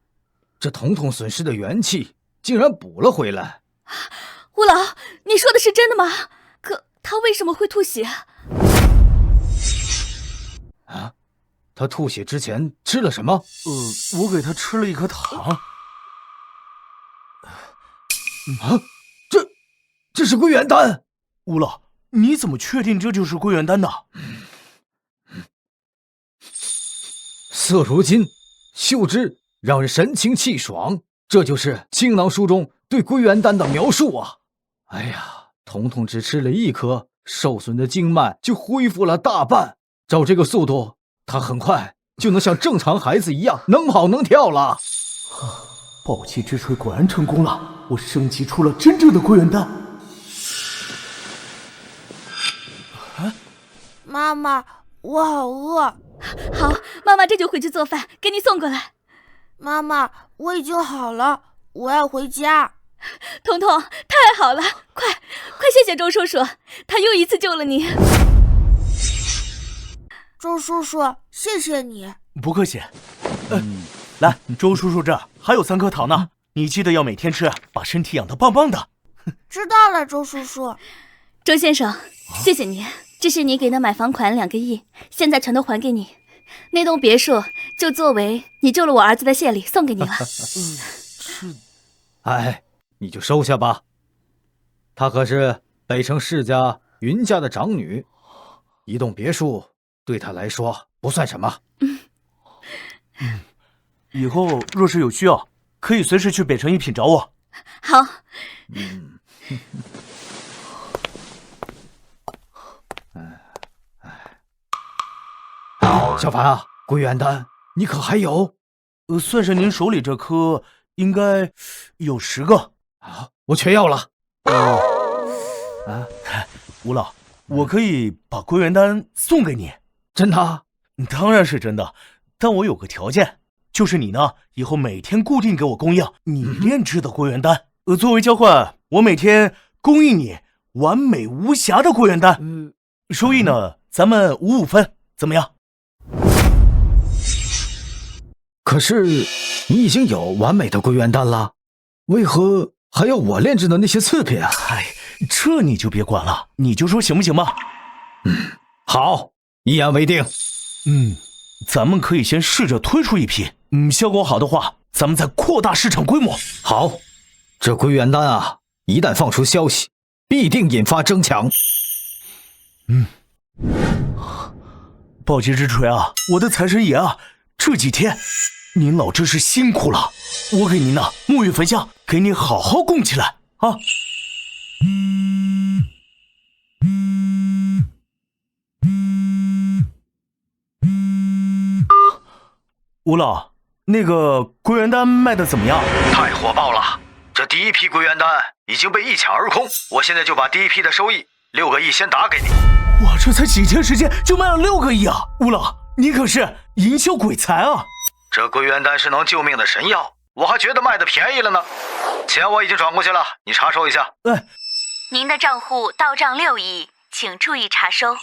Speaker 6: 这彤彤损失的元气竟然补了回来。
Speaker 12: 吴老，你说的是真的吗？可他为什么会吐血？
Speaker 6: 啊？他吐血之前吃了什么？
Speaker 10: 我给他吃了一颗糖。
Speaker 6: 这是归元丹。
Speaker 10: 吴老，你怎么确定这就是归元丹呢？
Speaker 6: 色如金，嗅之让人神清气爽，这就是青囊书中对归元丹的描述啊！哎呀，彤彤只吃了1颗，受损的经脉就恢复了大半。照这个速度，他很快就能像正常孩子一样能跑能跳了。
Speaker 10: 暴击之锤果然成功了，我升级出了真正的归元丹。
Speaker 13: 妈妈，我好饿。
Speaker 12: 好，妈妈这就回去做饭，给你送过来。
Speaker 13: 妈妈，我已经好了，我要回家。
Speaker 12: 彤彤，太好了，快谢谢周叔叔，他又一次救了你。
Speaker 13: 周叔叔，谢谢你。
Speaker 10: 不客气。来，周叔叔这儿还有3颗糖呢，你记得要每天吃，把身体养得棒棒的。
Speaker 13: 知道了，周叔叔。
Speaker 12: 周先生，谢谢你，这是你给的买房款2个亿，现在全都还给你。那栋别墅就作为你救了我儿子的谢礼送给你了。
Speaker 6: 哎，你就收下吧。她可是北城世家云家的长女，一栋别墅对她来说不算什么。
Speaker 10: 以后若是有需要，可以随时去北城一品找我。
Speaker 12: 好。
Speaker 6: 小凡啊，归元丹你可还有？
Speaker 10: 算上您手里这颗，应该有10个
Speaker 6: 啊，我全要了。
Speaker 10: 吴老，我可以把归元丹送给你。
Speaker 6: 真的？
Speaker 10: 当然是真的，但我有个条件，就是你呢，以后每天固定给我供应你炼制的归元丹。作为交换，我每天供应你完美无瑕的归元丹。收益呢，咱们5-5分，怎么样？
Speaker 6: 可是你已经有完美的归元丹了，为何还要我炼制的那些次品啊？
Speaker 10: 这你就别管了，你就说行不行吧？
Speaker 6: 好，一言为定。
Speaker 10: 咱们可以先试着推出一批，效果好的话，咱们再扩大市场规模。
Speaker 6: 好，这归元丹啊，一旦放出消息，必定引发争抢。
Speaker 10: 暴击之锤啊，我的财神爷啊，这几天您老真是辛苦了，我给您呢沐浴焚香，给你好好供起来啊。吴老，那个归元丹卖的怎么样？
Speaker 6: 太火爆了！这第一批归元丹已经被一抢而空，我现在就把第一批的收益6个亿先打给你。
Speaker 10: 哇，这才几天时间就卖了6个亿啊！吴老，你可是营销鬼才啊！
Speaker 6: 这归元丹是能救命的神药，我还觉得卖的便宜了呢。钱我已经转过去了，你查收一下。
Speaker 1: 您的账户到账6亿，请注意查收。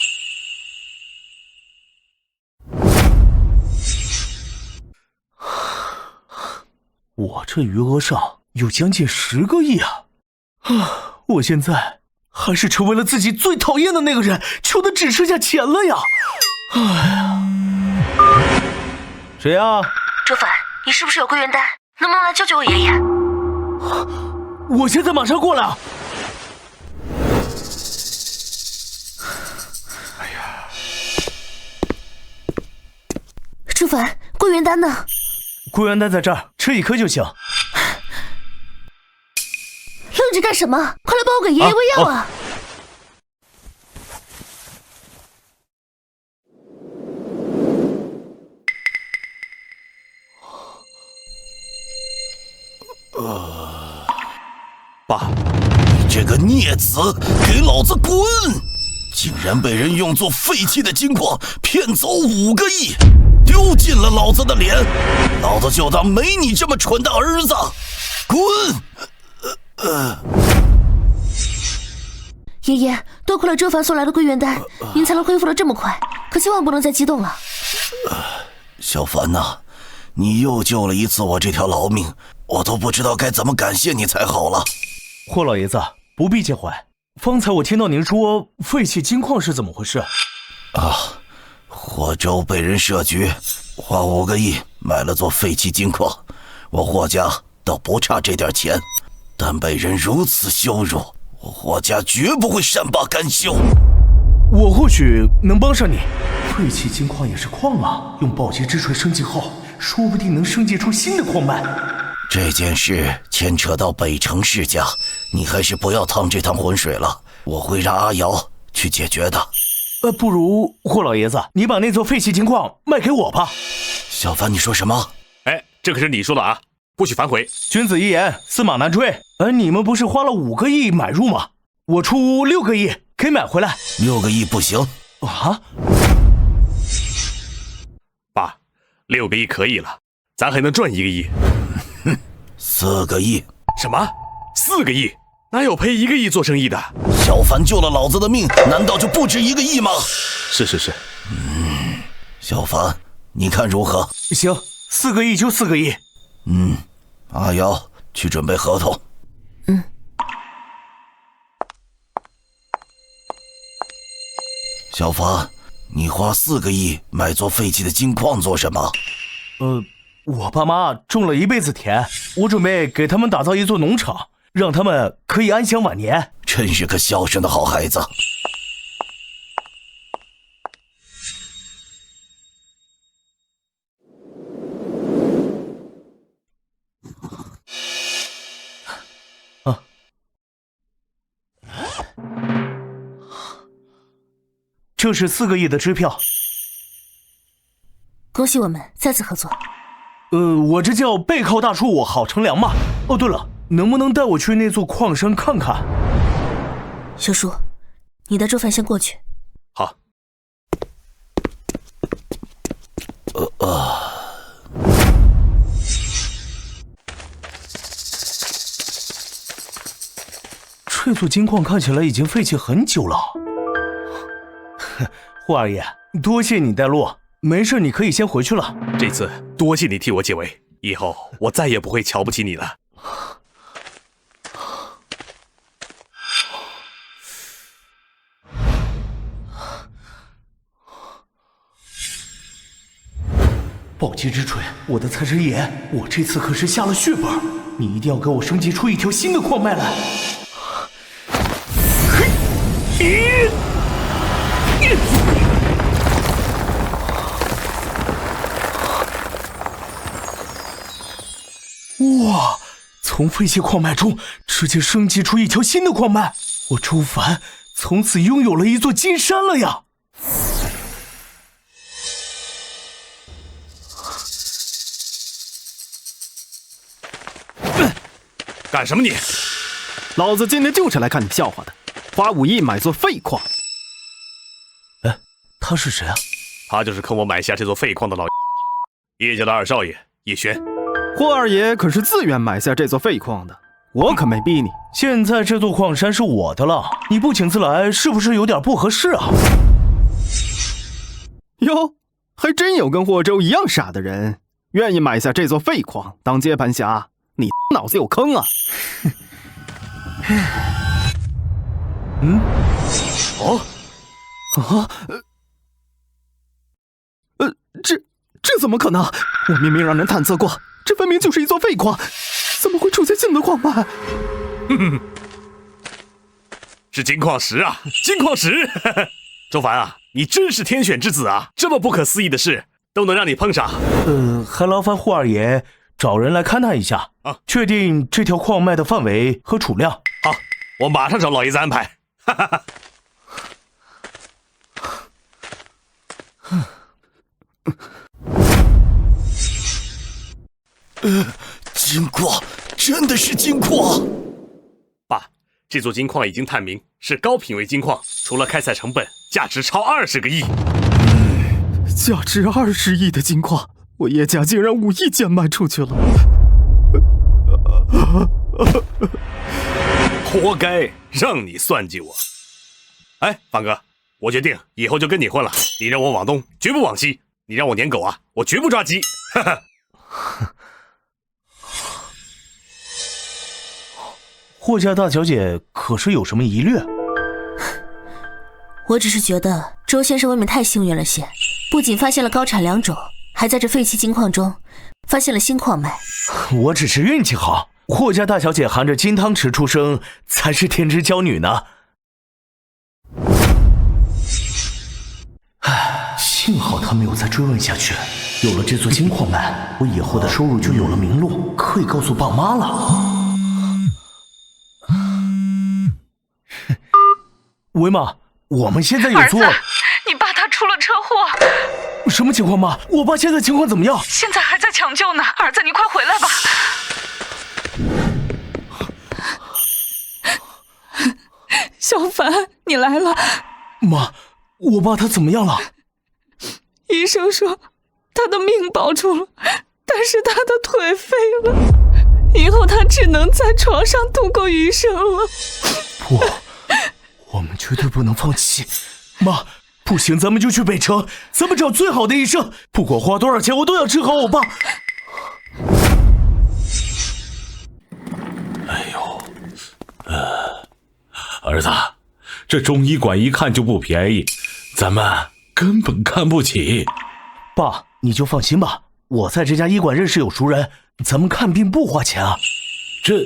Speaker 10: 我这余额上有将近10个亿啊！我现在还是成为了自己最讨厌的那个人，穷的只剩下钱了呀！谁呀？
Speaker 7: 周凡，你是不是有归元丹？能不能来救救我爷爷？
Speaker 10: 我现在马上过来。
Speaker 7: 周凡，归元丹呢？
Speaker 10: 归元丹在这儿，吃1颗就行。
Speaker 7: 愣着干什么？快来帮我给爷爷喂药啊！
Speaker 9: 爸，你这个孽子，给老子滚！竟然被人用作废弃的金矿骗走5个亿，丢尽了老子的脸，老子就当没你这么蠢的儿子，滚！
Speaker 7: 爷爷，多亏了周凡送来的归元丹，您才能恢复得这么快，可千万不能再激动了。
Speaker 9: 小凡呐，你又救了一次我这条老命，我都不知道该怎么感谢你才好了。
Speaker 10: 霍老爷子，不必介怀。方才我听到您说废弃金矿是怎么回事？
Speaker 9: 霍州被人设局，花5个亿买了座废弃金矿，我霍家倒不差这点钱，但被人如此羞辱，我霍家绝不会善罢甘休。
Speaker 10: 我或许能帮上你。废弃金矿也是矿啊，用暴击之锤升级后，说不定能升级出新的矿脉。
Speaker 9: 这件事牵扯到北城世家，你还是不要趟这趟浑水了，我会让阿瑶去解决的。
Speaker 10: 不如霍老爷子，你把那座废弃金矿卖给我吧。
Speaker 9: 小凡，你说什么？
Speaker 8: 这可是你说的啊，不许反悔。
Speaker 10: 君子一言，驷马难追。你们不是花了5个亿买入吗？我出6个亿可以买回来。
Speaker 9: 6个亿不行
Speaker 10: 啊！
Speaker 8: 爸，6个亿可以了，咱还能赚1个亿。
Speaker 9: 4个亿？
Speaker 8: 什么？4个亿？哪有赔1个亿做生意的？
Speaker 9: 小凡救了老子的命，难道就不止1个亿吗？
Speaker 8: 是。
Speaker 9: 小凡，你看如何？
Speaker 10: 行，4个亿就4个亿。
Speaker 9: 阿瑶去准备合同。小凡，你花4个亿买座废弃的金矿做什么？
Speaker 10: 我爸妈种了一辈子田，我准备给他们打造一座农场，让他们可以安享晚年。
Speaker 9: 真是个孝顺的好孩子。
Speaker 10: 这是4个亿的支票。
Speaker 7: 恭喜我们再次合作。
Speaker 10: 我这叫背靠大树好乘凉嘛。哦，对了，能不能带我去那座矿山看看？
Speaker 7: 小叔，你带周凡先过去。
Speaker 8: 好。
Speaker 10: 这座金矿看起来已经废弃很久了。霍二爷，多谢你带路，没事你可以先回去了。
Speaker 8: 这次多谢你替我解围，以后我再也不会瞧不起你了。
Speaker 10: 暴击之锤，我的财神爷，我这次可是下了血本，你一定要给我升级出一条新的矿脉来。哇！从废弃矿脉中直接升级出一条新的矿脉，我周凡从此拥有了一座金山了呀！
Speaker 8: 干什么你？
Speaker 5: 老子今天就是来看你笑话的，花5亿买座废矿。
Speaker 10: 哎，他是谁啊？
Speaker 8: 他就是坑我买下这座废矿的老叶家的2少爷叶轩。
Speaker 5: 霍二爷可是自愿买下这座废矿的，我可没逼你。
Speaker 10: 现在这座矿山是我的了，你不请自来，是不是有点不合适啊？
Speaker 5: 哟，还真有跟霍州一样傻的人，愿意买下这座废矿当接盘侠。你脑子有坑啊！这怎么可能？我明明让人探测过，这分明就是一座废矿，怎么会出现新的矿脉？
Speaker 8: 是金矿石啊，金矿石！周凡啊，你真是天选之子啊！这么不可思议的事都能让你碰上。
Speaker 10: 还劳烦霍二爷找人来勘探一下啊，确定这条矿脉的范围和储量。
Speaker 8: 好，我马上找老爷子安排。哈哈哈。
Speaker 9: 金矿，真的是金矿！
Speaker 8: 爸，这座金矿已经探明是高品位金矿，除了开采成本，价值超20个亿。
Speaker 5: 价值20亿的金矿，我叶家竟然5亿贱卖出去了，
Speaker 8: 活该让你算计我！哎，凡哥，我决定以后就跟你混了。你让我往东，绝不往西；你让我撵狗啊，我绝不抓鸡。哈哈。
Speaker 10: 霍家大小姐可是有什么疑虑？
Speaker 7: 我只是觉得周先生未免太幸运了些，不仅发现了高产良种，还在这废弃金矿中发现了新矿脉。
Speaker 10: 我只是运气好，霍家大小姐含着金汤匙出生，才是天之娇女呢。唉，幸好她没有再追问下去。有了这座金矿脉，我以后的收入就有了明路，可以告诉爸妈了。维玛，我们现在有座……
Speaker 11: 儿子，你爸他出了车祸。
Speaker 10: 什么情况妈？我爸现在情况怎么样？
Speaker 11: 现在还在抢救呢。儿子，你快回来吧。
Speaker 14: 小凡，你来了。
Speaker 10: 妈，我爸他怎么样了？
Speaker 14: 医生说他的命保住了，但是他的腿废了，以后他只能在床上度过余生了。
Speaker 10: 不，我们绝对不能放弃。妈，不行，咱们就去北城，咱们找最好的医生，不管花多少钱，我都要治好我爸。
Speaker 3: 哎呦，儿子，这中医馆一看就不便宜，
Speaker 8: 咱们根本看不起。
Speaker 10: 爸，你就放心吧，我在这家医馆认识有熟人，咱们看病不花钱啊。
Speaker 8: 这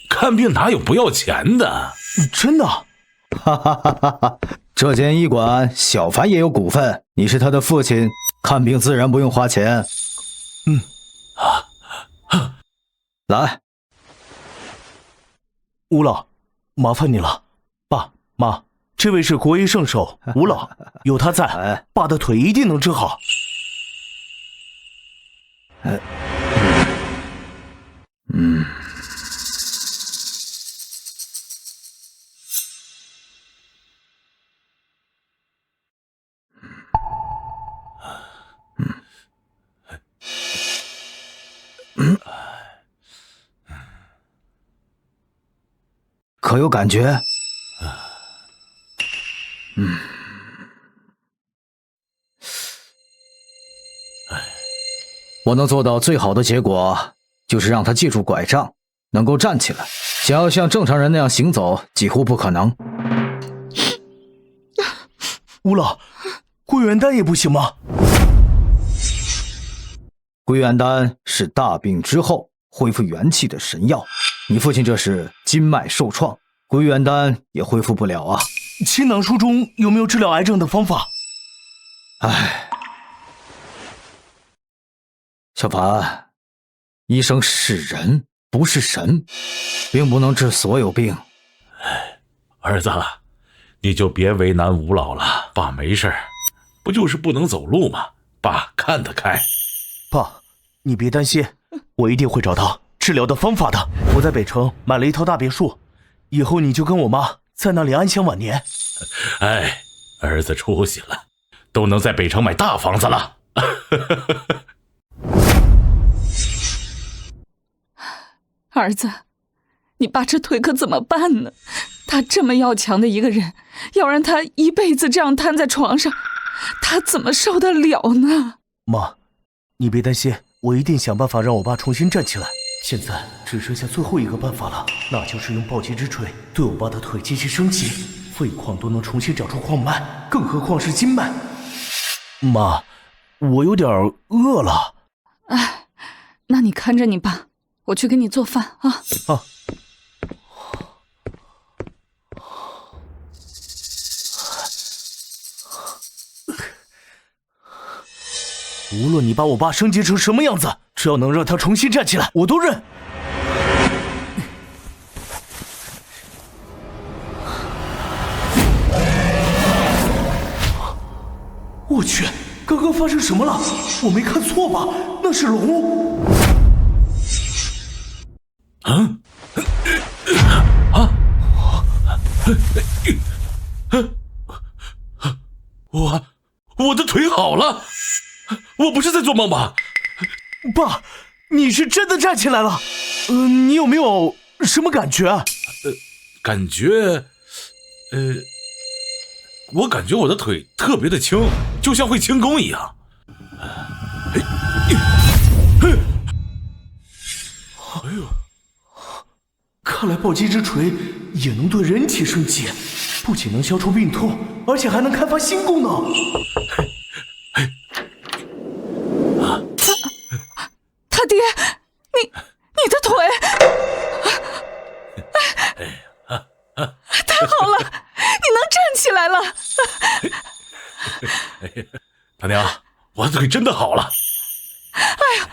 Speaker 8: 看病哪有不要钱的？
Speaker 10: 真的？
Speaker 6: 哈哈哈哈哈！这间医馆小凡也有股份，你是他的父亲，看病自然不用花钱。来，
Speaker 10: 吴老，麻烦你了。爸妈，这位是国医圣手吴老，有他在，爸的腿一定能治好。
Speaker 6: 可有感觉？我能做到最好的结果，就是让他借助拐杖，能够站起来。想要像正常人那样行走，几乎不可能。
Speaker 10: 吴老，归元丹也不行吗？
Speaker 6: 归元丹是大病之后恢复元气的神药，你父亲这是筋脉受创，归元丹也恢复不了啊。
Speaker 10: 青囊书中有没有治疗癌症的方法？
Speaker 6: 唉，小凡，医生是人，不是神，并不能治所有病。
Speaker 8: 儿子，你就别为难吴老了，爸没事，不就是不能走路吗？爸看得开。
Speaker 10: 爸，你别担心，我一定会找到治疗的方法的。我在北城买了一套大别墅，以后你就跟我妈在那里安享晚年。
Speaker 8: 哎，儿子出息了，都能在北城买大房子了。
Speaker 14: 儿子，你爸这腿可怎么办呢？他这么要强的一个人，要让他一辈子这样瘫在床上，他怎么受得了呢？
Speaker 10: 妈，你别担心，我一定想办法让我爸重新站起来。现在只剩下最后一个办法了，那就是用暴击之锤对我爸的腿进行升级，废矿都能重新长出矿脉，更何况是筋脉。妈，我有点饿了。
Speaker 14: 哎，那你看着你爸，我去给你做饭啊。
Speaker 10: 啊。无论你把我爸升级成什么样子，只要能让他重新站起来，我都认。我去，刚刚发生什么了？我没看错吧？那是龙。
Speaker 8: 我的腿好了。我不是在做梦吧？
Speaker 10: 爸，你是真的站起来了。你有没有什么感觉？
Speaker 8: 感觉，我感觉我的腿特别的轻，就像会轻功一样。
Speaker 10: 哎呦，看来暴击之锤也能对人体升级，不仅能消除病痛，而且还能开发新功能。
Speaker 14: 他爹，你的腿，太好了，你能站起来了。
Speaker 8: 大娘，我的腿真的好了。
Speaker 14: 哎呀，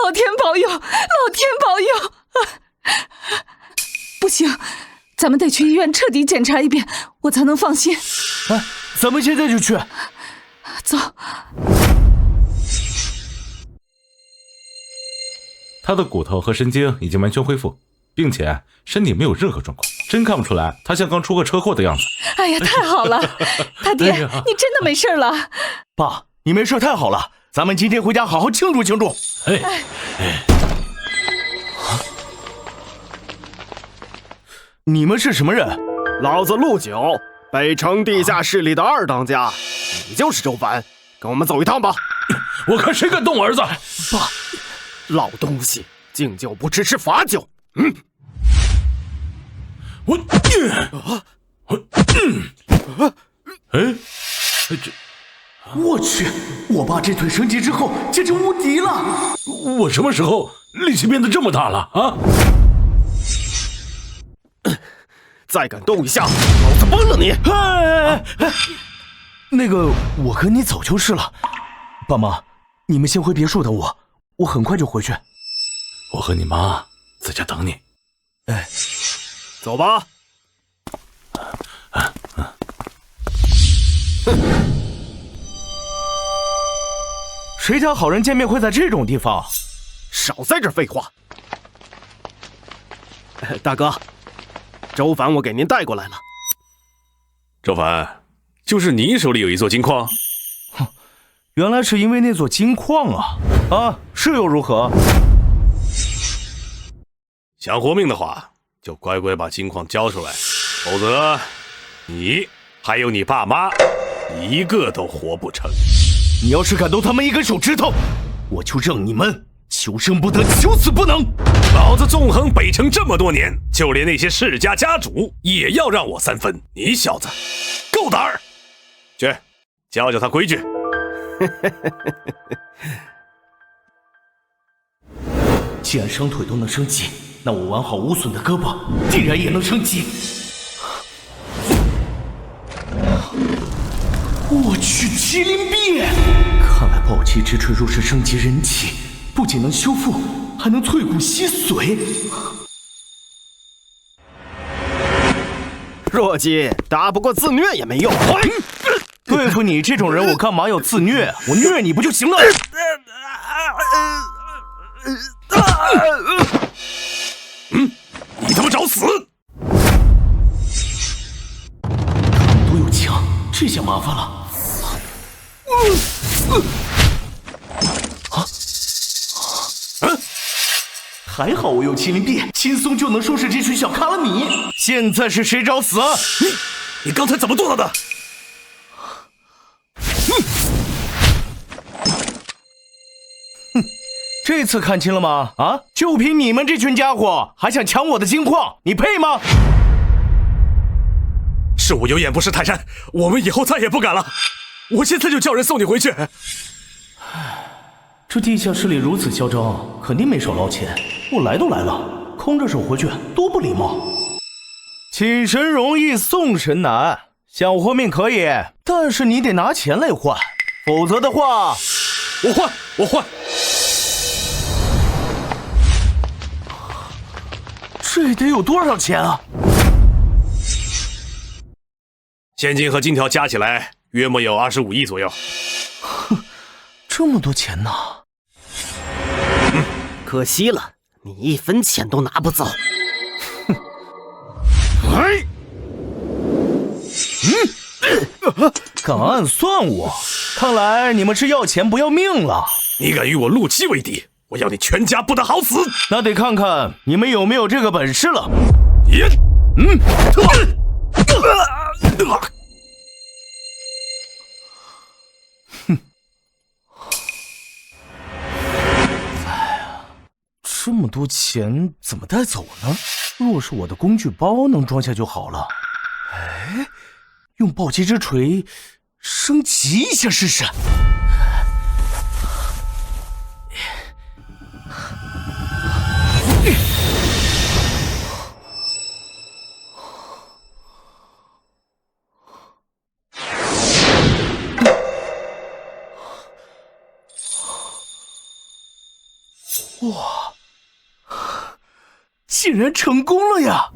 Speaker 14: 老天保佑，老天保佑！不行，咱们得去医院彻底检查一遍，我才能放心。
Speaker 10: 哎，咱们现在就去。
Speaker 14: 走。
Speaker 8: 他的骨头和神经已经完全恢复，并且身体没有任何状况，真看不出来他像刚出过车祸的样子。
Speaker 14: 哎呀，太好了，他爹，你真的没事了。
Speaker 10: 爸，你没事太好了，咱们今天回家好好庆祝庆祝。你们是什么人？
Speaker 5: 老子陆九，北城地下势力的二当家，你就是周凡，跟我们走一趟吧。
Speaker 8: 我看谁敢动我儿子！
Speaker 5: 爸，老东西，敬酒不吃吃罚酒。这腿升级之后，简直无敌了！
Speaker 3: 我什么时候力气变得这么大了啊？
Speaker 5: 再敢动一下，老子崩了你！那个，我跟你走就是了。爸妈，你们先回别墅等我，我很快就回去。
Speaker 3: 我和你妈在家等你。
Speaker 5: 哎，走吧。谁家好人见面会在这种地方？少在这废话！大哥，周凡我给您带过来了。
Speaker 8: 周凡，就是你手里有一座金矿？
Speaker 10: 哼，原来是因为那座金矿啊！啊，是又如何？
Speaker 8: 想活命的话，就乖乖把金矿交出来，否则你还有你爸妈一个都活不成。
Speaker 10: 你要是敢动他们一根手指头，我就让你们求生不得，求死不能！
Speaker 8: 老子纵横北城这么多年，就连那些世家家主也要让我3分。你小子够胆儿！去，教教他规矩。
Speaker 10: 既然双腿都能升级，那我完好无损的胳膊定然也能升级。我去，麒麟臂！看来暴击之锤若是升级人体，不仅能修复，还能淬骨吸髓。
Speaker 5: 弱鸡，打不过自虐也没用。
Speaker 10: 对付你这种人，我干嘛要自虐？我虐你不就行了？
Speaker 8: 你他妈找死！
Speaker 10: 他们都有枪，这下麻烦了。还好我有麒麟臂，轻松就能收拾这群小卡拉米。现在是谁找死？
Speaker 8: 你刚才怎么做到的？
Speaker 10: 这次看清了吗？啊，就凭你们这群家伙，还想抢我的金矿，你配吗？
Speaker 8: 是我有眼不识泰山，我们以后再也不敢了。我现在就叫人送你回去。
Speaker 10: 这地下室里如此嚣张，肯定没少捞钱。我来都来了，空着手回去多不礼貌。请神容易送神难，想活命可以，但是你得拿钱来换，否则的话，
Speaker 8: 我换。
Speaker 10: 这得有多少钱啊？
Speaker 8: 现金和金条加起来约莫有25亿左右。
Speaker 10: 哼，这么多钱呢？
Speaker 6: 可惜了，你1分钱都拿不走。
Speaker 10: 敢暗算我，看来你们是要钱不要命了。
Speaker 8: 你敢与我陆七为敌，我要你全家不得好死！
Speaker 10: 那得看看你们有没有这个本事了。这么多钱怎么带走呢？若是我的工具包能装下就好了。哎，用暴击之锤升级一下试试。哇！竟然成功了呀！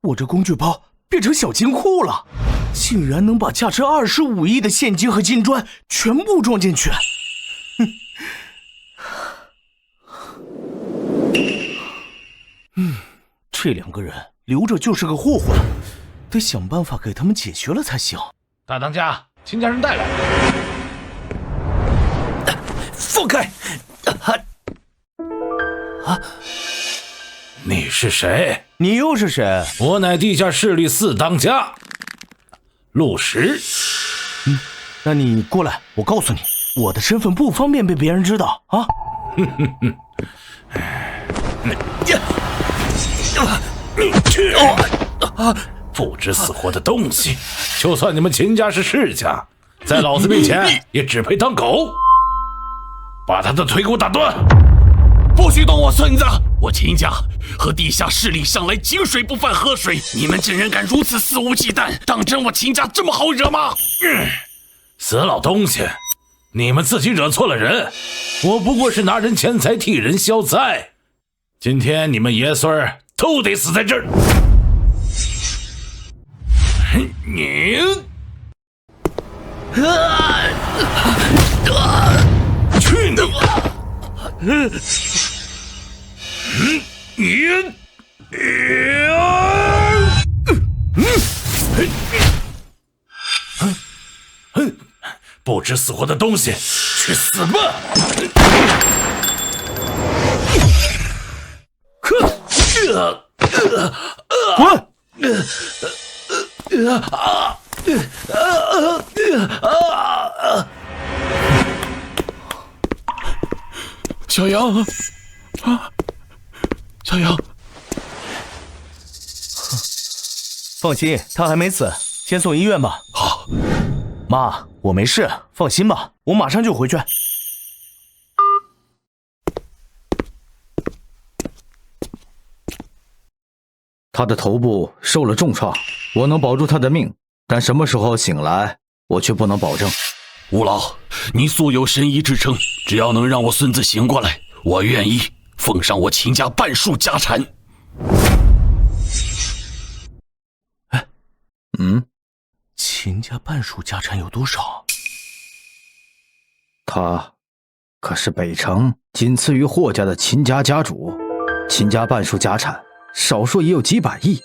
Speaker 10: 我这工具包变成小金库了，竟然能把价值25亿的现金和金砖全部装进去。这2个人留着就是个祸患，得想办法给他们解决了才行。
Speaker 3: 大当家，请将人带来。
Speaker 10: 放开！
Speaker 3: 你是谁？
Speaker 10: 你又是谁？
Speaker 3: 我乃地下势力4当家，陆石。
Speaker 10: 那你过来，我告诉你，我的身份不方便被别人知道啊。
Speaker 3: 你去！不知死活的东西！就算你们秦家是世家，
Speaker 8: 在老子面前也只配当狗。把他的腿给我打断！
Speaker 4: 不许动我孙子！我秦家和地下势力向来井水不犯河水，你们竟然敢如此肆无忌惮，当真我秦家这么好惹吗？
Speaker 8: 死老东西，你们自己惹错了人，我不过是拿人钱财替人消灾。今天你们爷孙儿都得死在这儿！你，去你！不知死活的东西，去死吧！
Speaker 10: 滚！
Speaker 4: 小杨啊，小杨，
Speaker 10: 放心，他还没死，先送医院吧。
Speaker 4: 好，
Speaker 10: 妈，我没事，放心吧，我马上就回去。
Speaker 6: 他的头部受了重创，我能保住他的命，但什么时候醒来，我却不能保证。
Speaker 4: 吴老，你素有神医之称，只要能让我孙子醒过来，我愿意奉上我秦家半数家产。
Speaker 10: 秦家半数家产有多少？
Speaker 6: 他可是北城仅次于霍家的秦家家主，秦家半数家产，少说也有几百亿。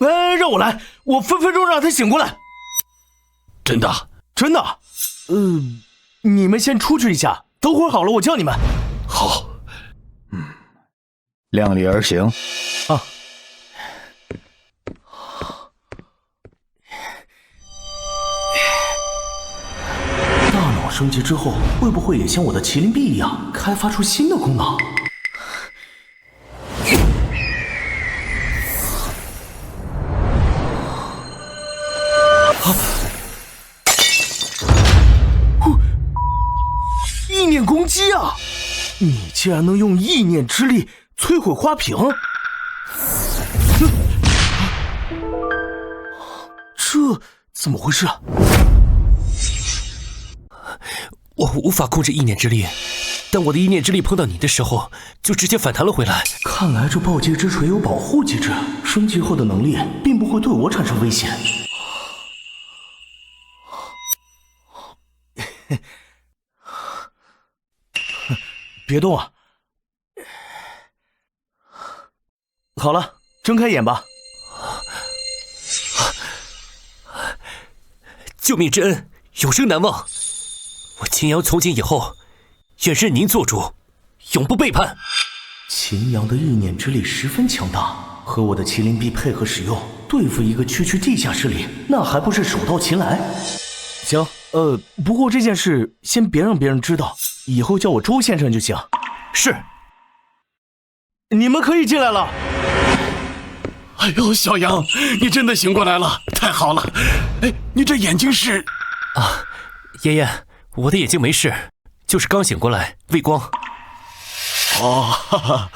Speaker 10: 哎，让我来，我分分钟让他醒过来。
Speaker 4: 真的？
Speaker 10: 真的。你们先出去一下，等会儿好了我叫你们。
Speaker 4: 好。
Speaker 6: 量力而行。
Speaker 10: 啊。大脑升级之后，会不会也像我的麒麟臂一样，开发出新的功能？意念攻击啊！你竟然能用意念之力摧毁花瓶？这怎么回事啊？
Speaker 15: 我无法控制意念之力，但我的意念之力碰到你的时候，就直接反弹了回来。
Speaker 10: 看来这暴击之锤有保护机制，升级后的能力并不会对我产生危险。别动啊！好了，睁开眼吧。
Speaker 15: 救命之恩，永生难忘。我秦阳从今以后，愿任您做主，永不背叛。
Speaker 10: 秦阳的意念之力十分强大，和我的麒麟臂配合使用，对付一个区地下势力，那还不是手到擒来？行，不过这件事先别让别人知道，以后叫我周先生就行。
Speaker 15: 是。
Speaker 10: 你们可以进来了。
Speaker 4: 哎呦，小杨，你真的醒过来了，太好了！哎，你这眼睛是？
Speaker 15: 啊，爷爷，我的眼睛没事，就是刚醒过来，畏光。
Speaker 4: 哦，哈哈，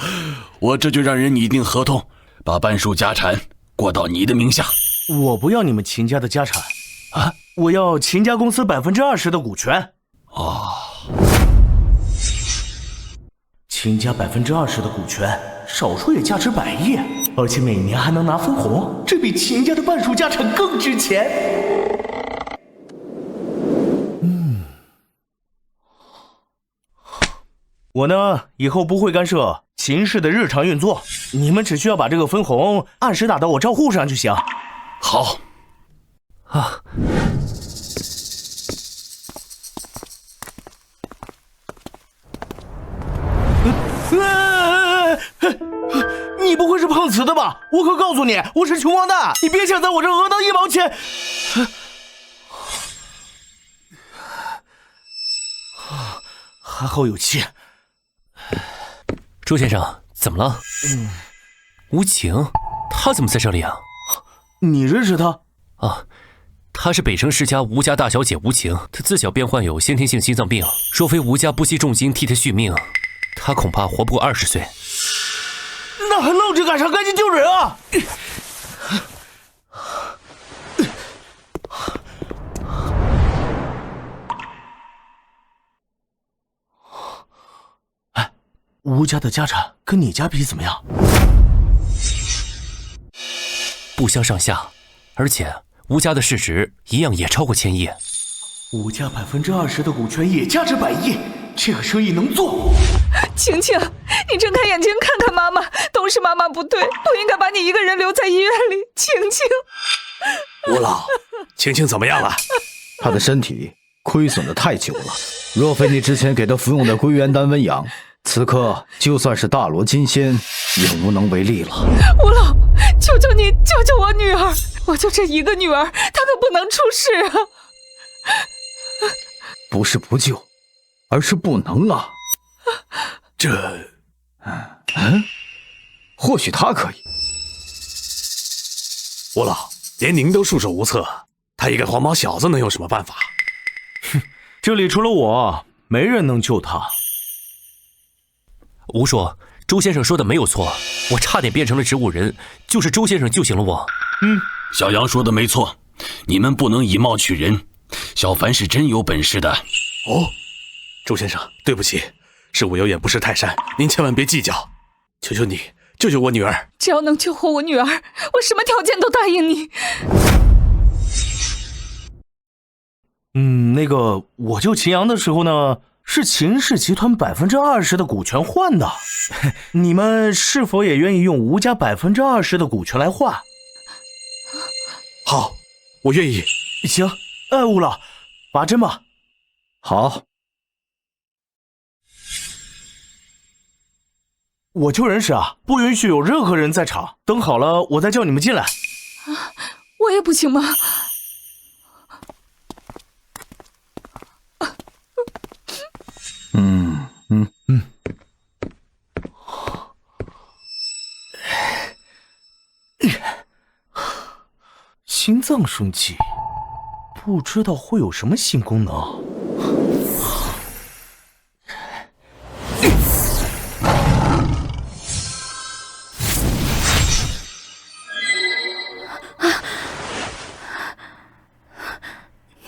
Speaker 4: 我这就让人拟定合同，把半数家产过到你的名下。
Speaker 10: 我不要你们秦家的家产啊，我要秦家公司20%的股权。
Speaker 4: 哦，
Speaker 10: 秦家20%的股权，少说也价值100亿，而且每年还能拿分红，这比秦家的半数家产更值钱。我呢，以后不会干涉秦氏的日常运作，你们只需要把这个分红按时打到我账户上就行。
Speaker 4: 好。
Speaker 15: 啊。
Speaker 10: 你不会是碰瓷的吧？我可告诉你，我是穷光蛋，你别想在我这讹到1毛钱。还好有气。
Speaker 15: 周先生，怎么了？无情，他怎么在这里啊？
Speaker 10: 你认识他？
Speaker 15: 啊，她是北城世家吴家大小姐吴晴，她自小便患有先天性心脏病，若非吴家不惜重金替她续命，她恐怕活不过20岁。
Speaker 10: 那还愣着干啥？赶紧救人啊！哎，吴家的家产跟你家比怎么样？
Speaker 15: 不相上下，而且吴家的市值一样也超过1000亿。
Speaker 10: 吴家20%的股权也价值100亿，这个生意能做。
Speaker 14: 晴晴，你睁开眼睛看看妈妈，都是妈妈不对，不应该把你一个人留在医院里。晴晴，
Speaker 16: 吴老，晴晴怎么样了？
Speaker 6: 她的身体亏损的太久了，若非你之前给她服用的归元丹温养，此刻就算是大罗金仙也无能为力了。
Speaker 14: 吴老，求求你救救我女儿，我就这一个女儿，她可不能出事啊！
Speaker 6: 不是不救，而是不能啊。或许他可以。
Speaker 16: 吴老，连您都束手无策，他一个黄毛小子能有什么办法？
Speaker 10: 哼，这里除了我，没人能救他。
Speaker 15: 吴叔，周先生说的没有错，我差点变成了植物人，就是周先生救醒了我。
Speaker 4: 小杨说的没错，你们不能以貌取人。小凡是真有本事的。
Speaker 16: 哦，周先生，对不起，是我有眼不识泰山，您千万别计较。求求你，救救我女儿！
Speaker 14: 只要能救活我女儿，我什么条件都答应你。
Speaker 10: 那个我救秦阳的时候呢，是秦氏集团20%的股权换的，你们是否也愿意用吴家20%的股权来换？
Speaker 16: 好，我愿意。
Speaker 10: 行，吴老，拔针吧。
Speaker 6: 好。
Speaker 10: 我救人时啊，不允许有任何人在场，等好了我再叫你们进来。
Speaker 14: 我也不行吗？
Speaker 10: 心脏升级，不知道会有什么新功能。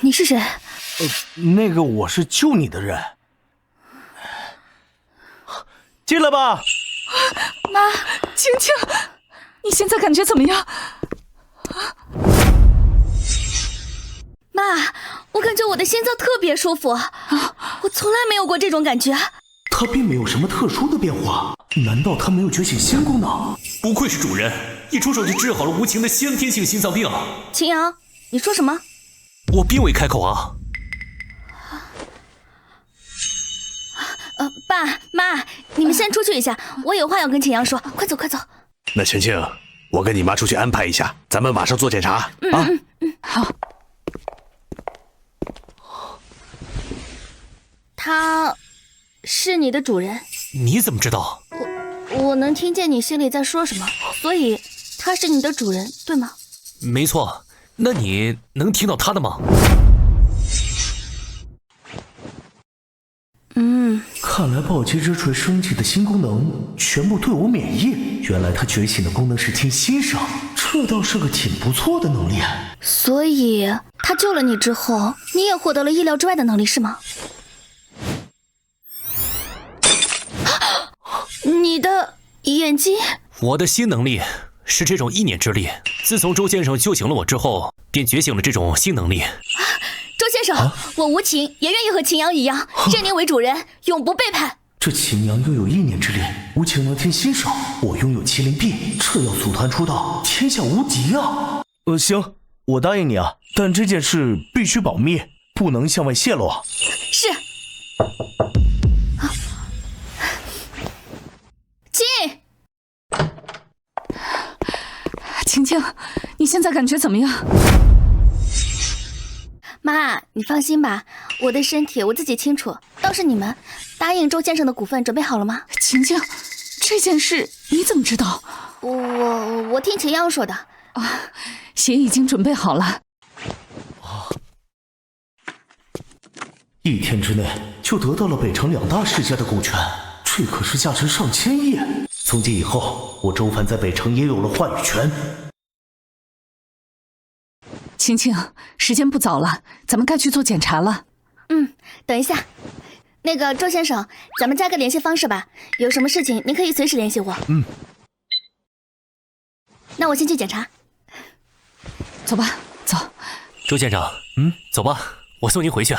Speaker 12: 你是谁？
Speaker 10: 那个我是救你的人。进来吧。
Speaker 14: 妈，晴晴，你现在感觉怎么样？
Speaker 12: 妈，我感觉我的心脏特别舒服，我从来没有过这种感觉。
Speaker 10: 他并没有什么特殊的变化，难道他没有觉醒新功能？
Speaker 15: 不愧是主人，一出手就治好了吴晴的先天性心脏病。
Speaker 12: 秦阳，你说什么？
Speaker 15: 我并未开口啊。
Speaker 12: 爸妈，你们先出去一下，我有话要跟秦阳说，快走快走。
Speaker 16: 那晴晴，我跟你妈出去安排一下，咱们马上做检查。
Speaker 14: 好。
Speaker 12: 他是你的主人？
Speaker 15: 你怎么知道？
Speaker 12: 我能听见你心里在说什么，所以他是你的主人，对吗？
Speaker 15: 没错，那你能听到他的吗？
Speaker 10: 看来暴击之锤升级的新功能全部对我免疫，原来它觉醒的功能是听心声，这倒是个挺不错的能力。
Speaker 12: 所以他救了你之后，你也获得了意料之外的能力，是吗？你的眼睛？
Speaker 15: 我的新能力是这种意念之力，自从周先生救醒了我之后，便觉醒了这种新能力。
Speaker 12: 周先生，我吴晴也愿意和秦阳一样，认您为主人，永不背叛。
Speaker 10: 这秦阳拥有意念之力，吴晴能听心声，我拥有麒麟臂，这要组团出道，天下无敌啊！行，我答应你啊，但这件事必须保密，不能向外泄露啊。
Speaker 12: 是。进。
Speaker 14: 晴晴，你现在感觉怎么样？
Speaker 12: 妈，你放心吧，我的身体我自己清楚。倒是你们，答应周先生的股份准备好了吗？
Speaker 14: 晴晴，这件事你怎么知道？
Speaker 12: 我听秦阳说的。
Speaker 14: 血已经准备好了。
Speaker 10: 1天之内就得到了北城2大世家的股权，这可是价值上千亿。从今以后，我周凡在北城也有了话语权。
Speaker 14: 青青，时间不早了，咱们该去做检查了。
Speaker 12: 等一下，那个周先生，咱们加个联系方式吧，有什么事情您可以随时联系我。那我先去检查。
Speaker 14: 走吧，走。
Speaker 15: 周先生，走吧，我送您回去。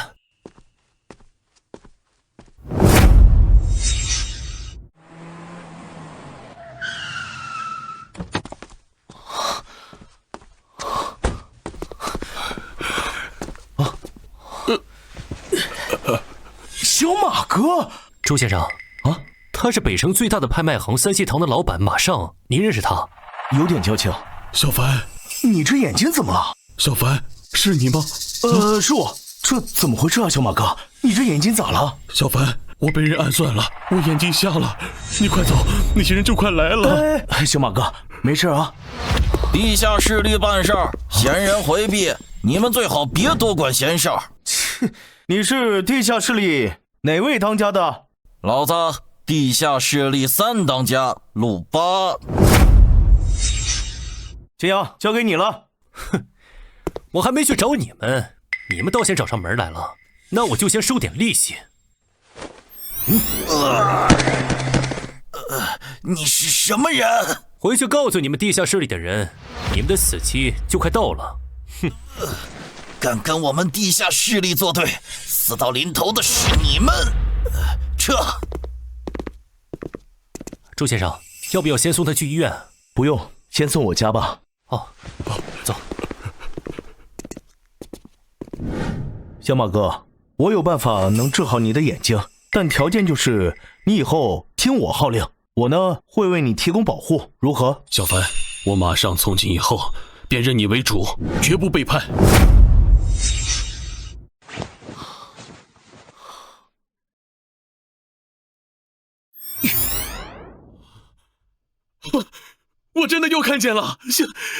Speaker 10: 小马哥，
Speaker 15: 周先生啊，他是北城最大的拍卖行三希堂的老板马尚，您认识他？
Speaker 10: 有点交情。
Speaker 16: 小凡，
Speaker 10: 你这眼睛怎么了？
Speaker 16: 小凡，是你吗？
Speaker 10: 是我。这怎么回事啊，小马哥？你这眼睛咋了？
Speaker 16: 小凡，我被人暗算了，我眼睛瞎了。你快走，那些人就快来了。
Speaker 10: 小马哥，没事啊。
Speaker 9: 地下势力办事儿，闲人回避，你们最好别多管闲事儿。
Speaker 10: 切，你是地下势力哪位当家的？
Speaker 9: 老子地下势力3当家，陆巴。
Speaker 10: 金阳，交给你了。
Speaker 15: 哼，我还没去找你们，你们倒先找上门来了，那我就先收点利息。
Speaker 9: 你是什么人？
Speaker 15: 回去告诉你们地下势力的人，你们的死期就快到了。哼，
Speaker 9: 敢跟我们地下势力作对，死到临头的是你们。撤。
Speaker 15: 周先生，要不要先送他去医院？
Speaker 10: 不用，先送我家吧。
Speaker 15: 走。
Speaker 10: 小马哥，我有办法能治好你的眼睛，但条件就是你以后听我号令，我呢会为你提供保护，如何？
Speaker 16: 小凡，我马上从今以后便认你为主，绝不背叛。我真的又看见了，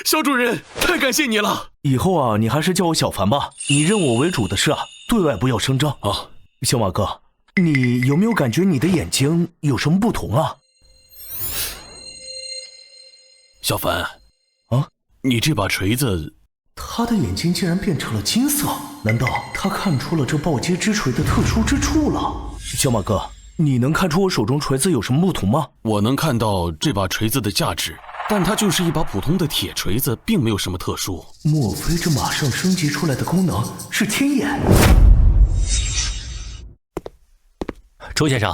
Speaker 16: 小主人，太感谢你了。
Speaker 10: 以后啊，你还是叫我小凡吧。你认我为主的事啊，对外不要声张
Speaker 16: 啊。
Speaker 10: 小马哥，你有没有感觉你的眼睛有什么不同啊？
Speaker 16: 小凡，啊，你这把锤子，
Speaker 10: 他的眼睛竟然变成了金色，难道他看出了这暴击之锤的特殊之处了？小马哥，你能看出我手中锤子有什么不同吗？
Speaker 16: 我能看到这把锤子的价值，但它就是一把普通的铁锤子，并没有什么特殊。
Speaker 10: 莫非这马上升级出来的功能是天眼？
Speaker 15: 周先生，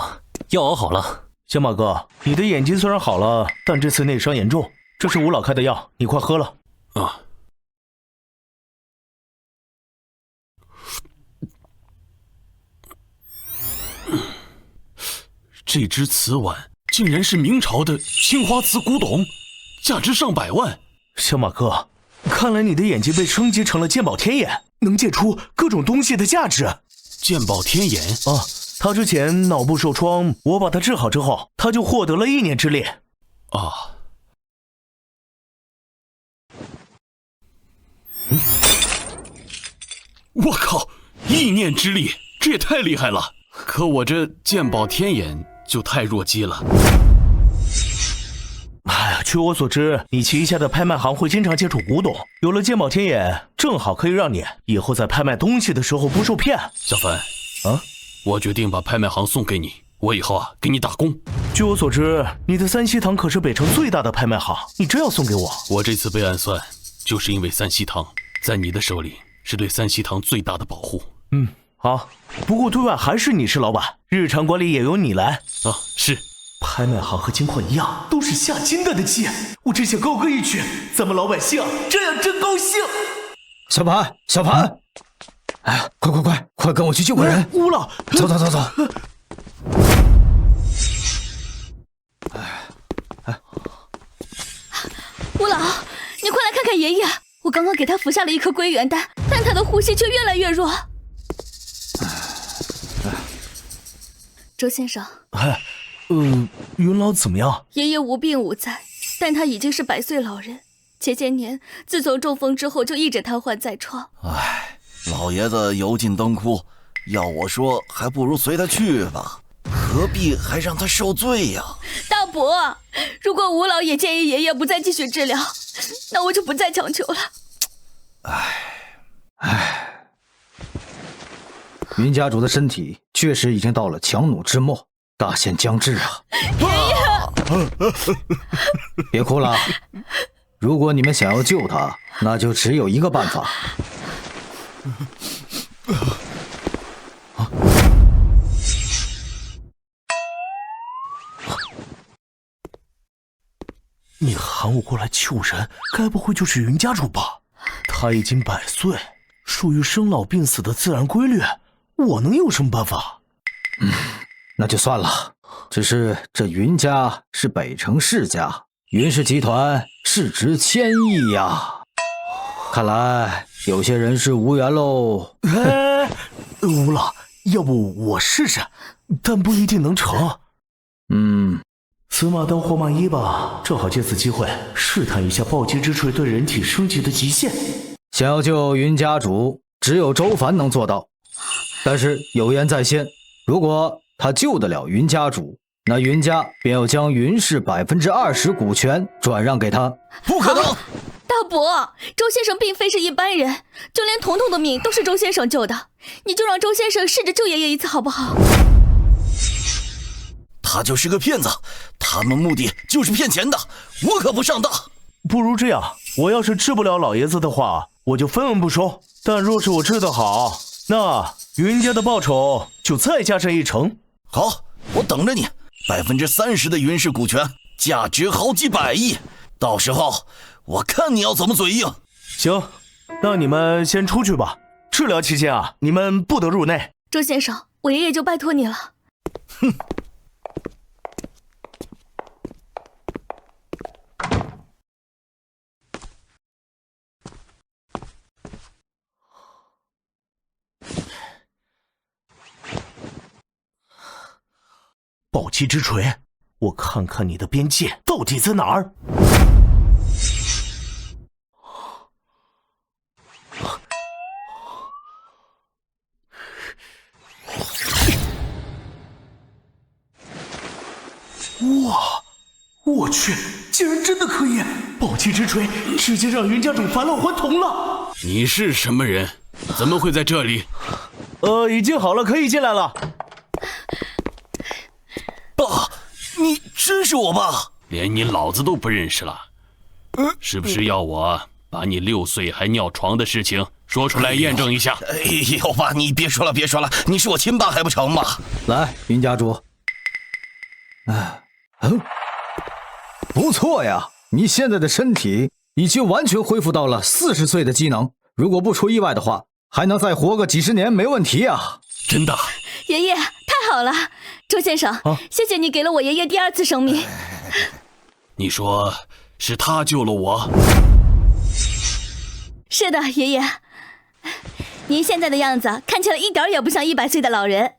Speaker 15: 药熬好了。
Speaker 10: 小马哥，你的眼睛虽然好了，但这次内伤严重，这是吴老开的药，你快喝了。
Speaker 16: 啊。这只瓷碗竟然是明朝的青花瓷古董，价值上百万。
Speaker 10: 小马哥，看来你的眼睛被升级成了鉴宝天眼，能见出各种东西的价值。
Speaker 16: 鉴宝天眼
Speaker 10: 啊，他之前脑部受创，我把他治好之后，他就获得了1年之力。
Speaker 16: 啊。我靠，1念之力，这也太厉害了！可我这鉴宝天眼就太弱鸡了。
Speaker 10: 哎呀，据我所知，你旗下的拍卖行会经常接触古董，有了鉴宝天眼，正好可以让你以后在拍卖东西的时候不受骗。
Speaker 16: 小凡，啊，我决定把拍卖行送给你，我以后啊给你打工。
Speaker 10: 据我所知，你的三希堂可是北城最大的拍卖行，你真要送给我？
Speaker 16: 我这次被暗算，就是因为三希堂在你的手里是对三希堂最大的保护。
Speaker 10: 好，不过对外还是你是老板，日常管理也由你来。
Speaker 16: 啊，是。
Speaker 10: 拍卖行和金矿一样，都是下金的技，我真想高歌一曲，咱们老百姓这样真高兴。
Speaker 6: 小凡，小凡，哎呀，快跟我去救个人！
Speaker 10: 乌老，
Speaker 6: 走。
Speaker 12: 吴老，你快来看看爷爷，我刚刚给他服下了一颗归元丹，但他的呼吸却越来越弱。周先生，
Speaker 10: 云老怎么样？
Speaker 12: 爷爷无病无灾，但他已经是100岁老人。前些年自从中风之后，就一直瘫痪在床。
Speaker 9: 唉，老爷子油尽灯枯，要我说，还不如随他去吧，何必还让他受罪呀？
Speaker 12: 大伯，如果吴老也建议爷爷不再继续治疗，那我就不再强求了。
Speaker 6: 云家主的身体确实已经到了强弩之末，大限将至啊！
Speaker 12: 爷爷，
Speaker 6: 别哭了，如果你们想要救他，那就只有一个办法。
Speaker 10: 你喊我过来救人，该不会就是云家主吧？他已经100岁，属于生老病死的自然规律，我能有什么办法？
Speaker 6: 那就算了。只是这云家是北城世家，云氏集团市值1000亿呀，看来有些人是无缘喽。
Speaker 10: 吴老，要不我试试，但不一定能成。死马当活马医吧，正好借此机会试探一下暴击之锤对人体升级的极限。
Speaker 6: 想要救云家主，只有周凡能做到。但是有言在先，如果他救得了云家主，那云家便要将云氏20%股权转让给他。
Speaker 9: 不可能！
Speaker 12: 大伯，周先生并非是一般人，就连彤彤的命都是周先生救的，你就让周先生试着救爷爷一次好不好？
Speaker 9: 他就是个骗子，他们目的就是骗钱的，我可不上当。
Speaker 10: 不如这样，我要是治不了老爷子的话，我就分文不收，但若是我治得好，那云家的报酬就再加上1成。
Speaker 9: 好，我等着你。30%的云氏股权，价值好几百亿，到时候我看你要怎么嘴硬。
Speaker 10: 行，那你们先出去吧。治疗期间啊，你们不得入内。
Speaker 12: 周先生，我爷爷就拜托你了。
Speaker 9: 哼。
Speaker 10: 暴击之锤，我看看你的边界到底在哪儿。哇，我去，竟然真的可以！暴击之锤直接让云家主返老还童了。
Speaker 4: 你是什么人？怎么会在这里？
Speaker 10: 已经好了，可以进来了。
Speaker 9: 爸，你真是我爸？
Speaker 4: 连你老子都不认识了，是不是要我把你6岁还尿床的事情说出来验证一下？
Speaker 9: 哎呦，爸，你别说了，别说了，你是我亲爸还不成吗？
Speaker 6: 来，云家主。不错呀，你现在的身体已经完全恢复到了40岁的机能，如果不出意外的话，还能再活个几十年没问题啊！
Speaker 4: 真的？
Speaker 12: 爷爷，太好了！周先生，谢谢你给了我爷爷第2次生命。
Speaker 4: 你说是他救了我？
Speaker 12: 是的，爷爷。您现在的样子看起来一点也不像100岁的老人。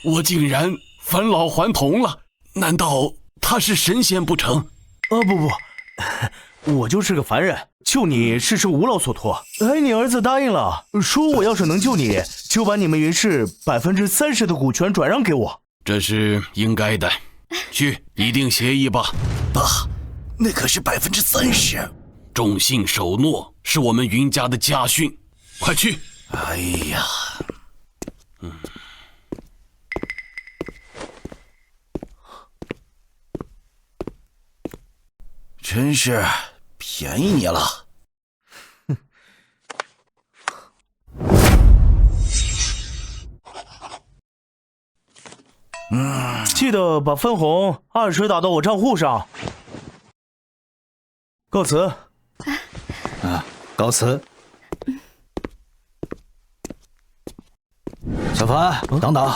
Speaker 4: 我竟然返老还童了？难道他是神仙不成？
Speaker 10: 不，我就是个凡人，救你是受吴老所托。你儿子答应了，说我要是能救你，就把你们云氏30%的股权转让给我。
Speaker 4: 这是应该的，去拟定协议吧。
Speaker 9: 爸，那可是30%。
Speaker 4: 重信守诺是我们云家的家训，快去！
Speaker 9: 哎呀，真是便宜你了。
Speaker 10: 记得把分红20打到我账户上。告辞。
Speaker 6: 告辞。小凡，等等，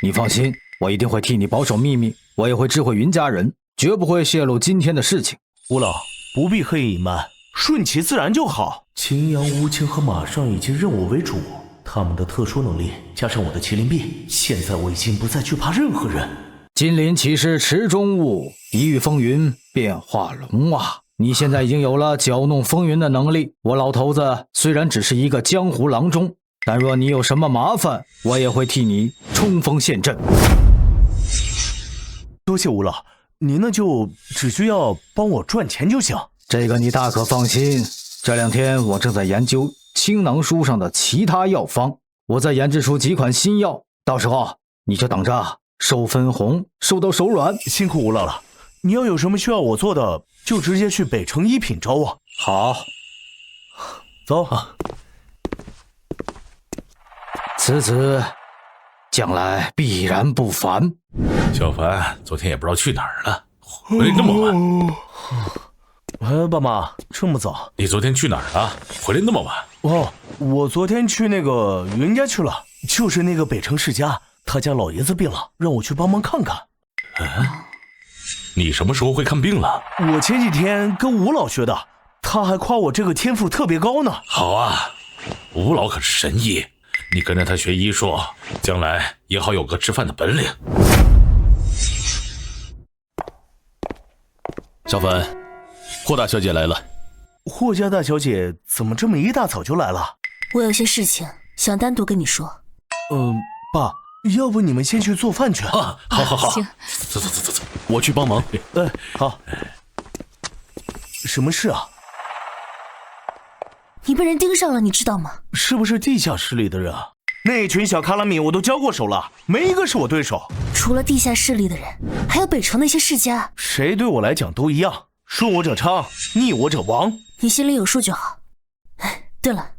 Speaker 6: 你放心，我一定会替你保守秘密，我也会知会云家人，绝不会泄露今天的事情。
Speaker 10: 吴老，不必刻意隐瞒，顺其自然就好。秦阳、吴清和马上已经认我为主，他们的特殊能力加上我的麒麟臂，现在我已经不再惧怕任何人。
Speaker 6: 金鳞岂是池中物，一遇风云变化龙啊！你现在已经有了搅弄风云的能力，我老头子虽然只是一个江湖郎中，但若你有什么麻烦，我也会替你冲锋陷阵。
Speaker 10: 多谢吴老，您呢就只需要帮我赚钱就行。
Speaker 6: 这个你大可放心，这2天我正在研究青囊书上的其他药方，我再研制出几款新药，到时候你就等着收分红收到手软。
Speaker 10: 辛苦吴老了，你要有什么需要我做的，就直接去北城一品找我。
Speaker 6: 好，
Speaker 10: 走啊。
Speaker 6: 此子将来必然不凡。
Speaker 8: 小凡昨天也不知道去哪儿了，回来那么晚。
Speaker 10: 爸妈，这么早？
Speaker 8: 你昨天去哪儿了？回来那么晚？
Speaker 10: 哦，我昨天去那个云家去了，就是那个北城世家，他家老爷子病了，让我去帮忙看看。
Speaker 8: 你什么时候会看病了？
Speaker 10: 我前几天跟吴老学的，他还夸我这个天赋特别高呢。
Speaker 8: 好啊，吴老可是神医，你跟着他学医术，将来也好有个吃饭的本领。
Speaker 4: 小凡，霍大小姐来了。
Speaker 10: 霍家大小姐怎么这么一大早就来了？
Speaker 7: 我有些事情想单独跟你说。
Speaker 10: 爸，要不你们先去做饭去
Speaker 8: 啊？好，
Speaker 14: 行，
Speaker 8: 走，
Speaker 4: 我去帮忙。
Speaker 10: 好。什么事啊？
Speaker 7: 你被人盯上了，你知道吗？
Speaker 10: 是不是地下室里的人啊？那群小卡拉米我都交过手了，没一个是我对手。
Speaker 7: 除了地下室里的人，还有北城那些世家，
Speaker 10: 谁对我来讲都一样，顺我者昌，逆我者亡。
Speaker 7: 你心里有数就好。对了，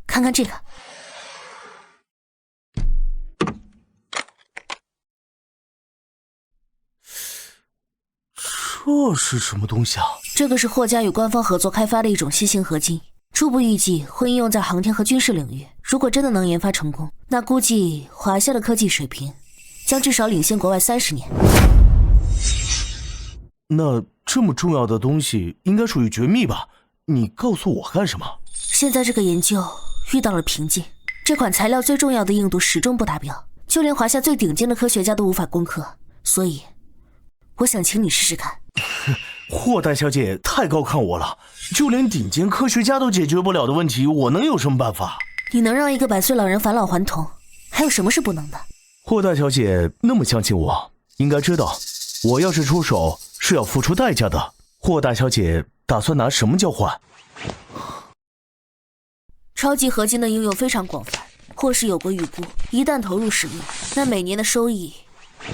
Speaker 7: 看看这个。
Speaker 10: 这是什么东西啊？
Speaker 7: 这个是霍家与官方合作开发的一种新型合金，初步预计会应用在航天和军事领域。如果真的能研发成功，那估计华夏的科技水平将至少领先国外30年。
Speaker 10: 那这么重要的东西应该属于绝密吧？你告诉我干什么？
Speaker 7: 现在这个研究遇到了瓶颈，这款材料最重要的硬度始终不达标，就连华夏最顶尖的科学家都无法攻克，所以我想请你试试看。
Speaker 10: 霍大小姐太高看我了，就连顶尖科学家都解决不了的问题，我能有什么办法？
Speaker 7: 你能让一个100岁老人返老还童，还有什么是不能的？
Speaker 10: 霍大小姐那么相信我，应该知道我要是出手是要付出代价的。霍大小姐打算拿什么交换？
Speaker 7: 超级合金的应用非常广泛，或是有过预估，一旦投入使用，那每年的收益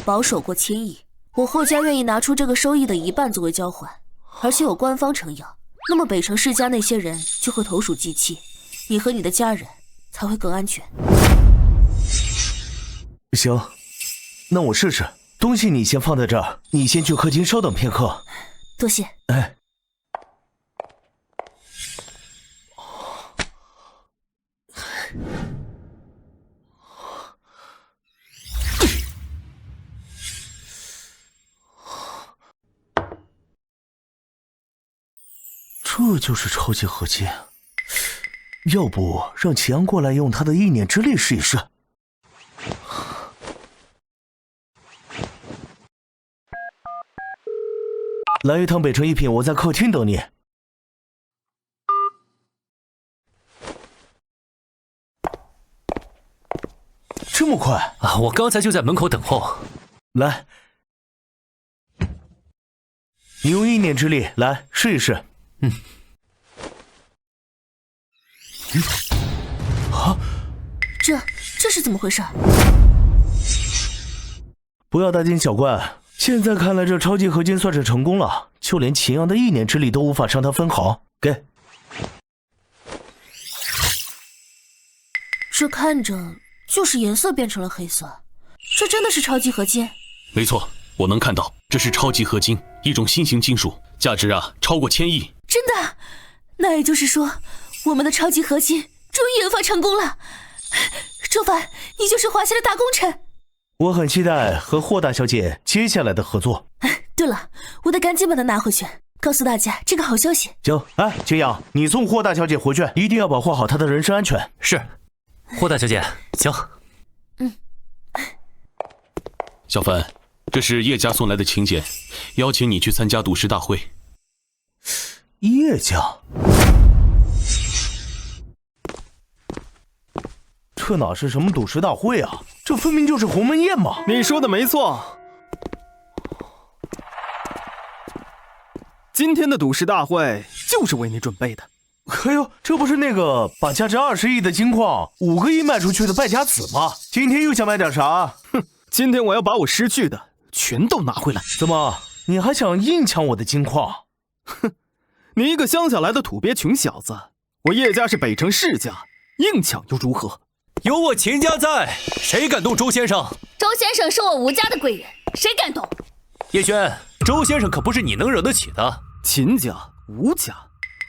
Speaker 7: 保守过1000亿。我霍家愿意拿出这个收益的1半作为交换，而且有官方承要，那么北城世家那些人就会投鼠忌器，你和你的家人才会更安全。
Speaker 10: 行，那我试试。东西你先放在这儿，你先去客厅稍等片刻。
Speaker 7: 多谢。
Speaker 10: 这就是超级合金，要不让祁阳过来用他的意念之力试一试。来一趟北城一品，我在客厅等你。这么快
Speaker 15: 啊！我刚才就在门口等候。
Speaker 10: 来，你用意念之力来试一试。
Speaker 7: 这是怎么回事？
Speaker 10: 不要大惊小怪，现在看来这超级合金算是成功了，就连秦阳的意念之力都无法伤他分毫。给，
Speaker 7: 这看着就是颜色变成了黑色，这真的是超级合金？
Speaker 4: 没错，我能看到，这是超级合金，一种新型金属，价值超过1000亿。
Speaker 7: 真的？那也就是说，我们的超级合金终于研发成功了。周凡，你就是华夏的大功臣。
Speaker 10: 我很期待和霍大小姐接下来的合作。
Speaker 7: 对了，我得赶紧把它拿回去，告诉大家这个好消息。
Speaker 10: 行，秦阳，你送霍大小姐回去，一定要保护好她的人身安全。
Speaker 15: 是，霍大小姐，请。
Speaker 4: 小凡，这是叶家送来的请柬，邀请你去参加赌石大会。
Speaker 10: 叶家？这哪是什么赌石大会啊？这分明就是鸿门宴嘛！
Speaker 5: 你说的没错，今天的赌石大会就是为你准备的。
Speaker 10: 哎呦，这不是那个把价值20亿的金矿5个亿卖出去的败家子吗？今天又想买点啥？
Speaker 5: 哼，今天我要把我失去的全都拿回来。
Speaker 10: 怎么，你还想硬抢我的金矿？
Speaker 5: 哼，你一个乡下来的土鳖穷小子，我叶家是北城世家，硬抢又如何？
Speaker 15: 有我秦家在，谁敢动周先生？
Speaker 12: 周先生是我吴家的贵人，谁敢动？
Speaker 15: 叶轩，周先生可不是你能惹得起的。
Speaker 5: 秦家、吴家，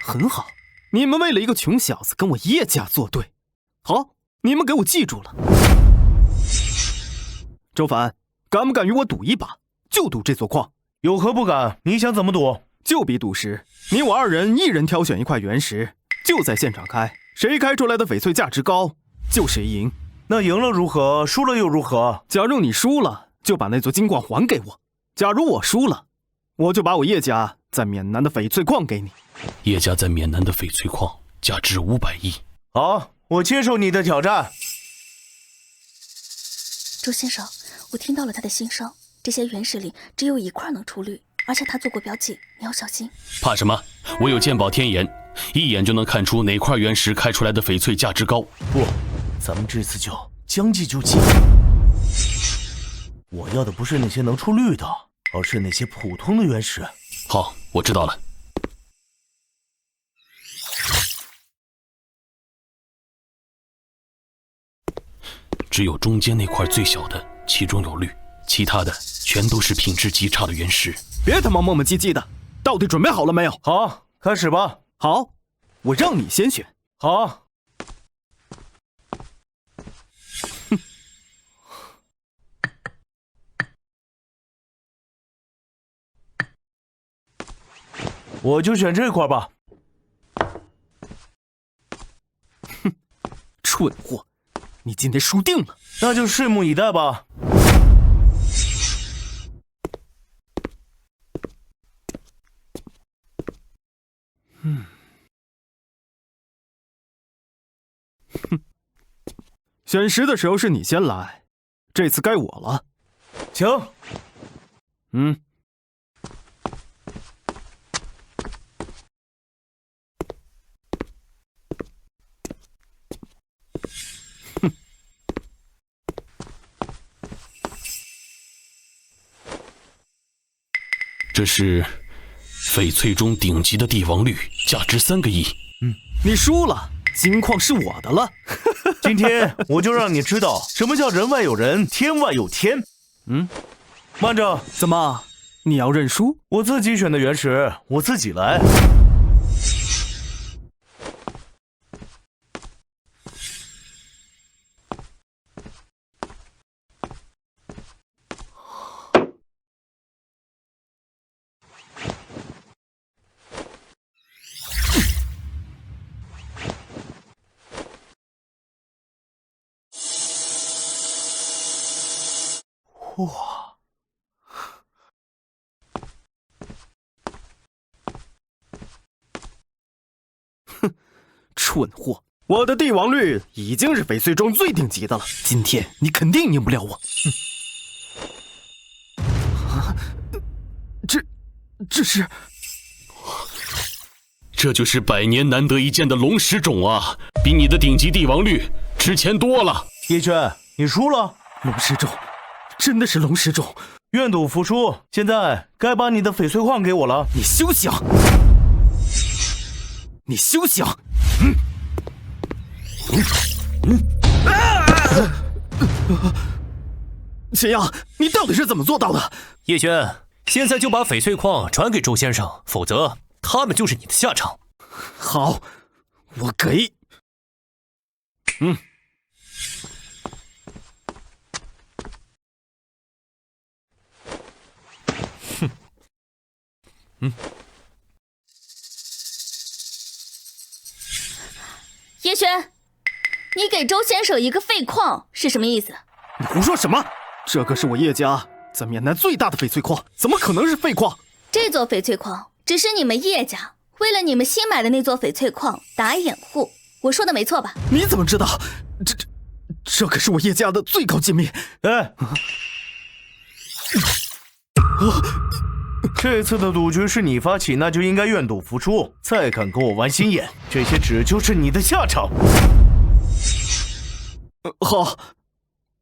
Speaker 5: 很好。你们为了一个穷小子跟我叶家作对，好，你们给我记住了。周凡，敢不敢与我赌一把？就赌这座矿。
Speaker 10: 有何不敢？你想怎么赌？
Speaker 5: 就比赌石，你我2人一人挑选一块原石，就在现场开，谁开出来的翡翠价值高，就谁赢。
Speaker 10: 那赢了如何？输了又如何？
Speaker 5: 假如你输了，就把那座金矿还给我；假如我输了，我就把我叶家在缅南的翡翠矿给你。
Speaker 4: 叶家在缅南的翡翠矿价值500亿。
Speaker 10: 好，我接受你的挑战。
Speaker 12: 周先生，我听到了他的心声，这些原石里只有1块能出绿，而且他做过标记，你要小心。
Speaker 4: 怕什么？我有鉴宝天眼，一眼就能看出哪块原石开出来的翡翠价值高。
Speaker 10: 不，咱们这次就将计就计。我要的不是那些能出绿的，而是那些普通的原石。
Speaker 4: 好，我知道了。只有中间那块最小的，其中有绿，其他的全都是品质极差的原石。
Speaker 5: 别他妈磨磨唧唧的，到底准备好了没有？
Speaker 10: 好，开始吧。
Speaker 5: 好，我让你先选。
Speaker 10: 好。
Speaker 5: 哼。
Speaker 10: 我就选这块吧。
Speaker 5: 哼，蠢货！你今天输定了，
Speaker 10: 那就拭目以待吧。
Speaker 5: 哼，选石的时候是你先来，这次该我了。
Speaker 10: 请。
Speaker 4: 这是翡翠中顶级的帝王绿，价值3个亿。
Speaker 5: 你输了，金矿是我的了。
Speaker 10: 今天我就让你知道什么叫人外有人，天外有天。慢着，
Speaker 5: 怎么？你要认输？
Speaker 10: 我自己选的原石，我自己来。哇！
Speaker 5: 哼，蠢货！我的帝王绿已经是翡翠中最顶级的了，今天你肯定赢不了我。这是，
Speaker 4: 这就是100年难得一见的龙石种啊，比你的顶级帝王绿值钱多了。
Speaker 10: 叶轩，你输了。
Speaker 5: 龙石种。真的是龙石种，
Speaker 10: 愿赌服输。现在该把你的翡翠矿给我了。
Speaker 5: 你休想！你休想！秦阳，你到底是怎么做到的？
Speaker 15: 叶轩，现在就把翡翠矿传给周先生，否则他们就是你的下场。
Speaker 5: 好，我给。
Speaker 12: 叶璇，你给周先生一个废矿是什么意思？
Speaker 5: 你胡说什么？这个是我叶家在缅南最大的翡翠矿，怎么可能是废矿？
Speaker 12: 这座翡翠矿只是你们叶家为了你们新买的那座翡翠矿打掩护，我说的没错吧？
Speaker 5: 你怎么知道？这可是我叶家的最高机密。
Speaker 10: 哎，这次的赌局是你发起，那就应该愿赌服输。再敢跟我玩心眼，这些纸就是你的下场。
Speaker 5: 好，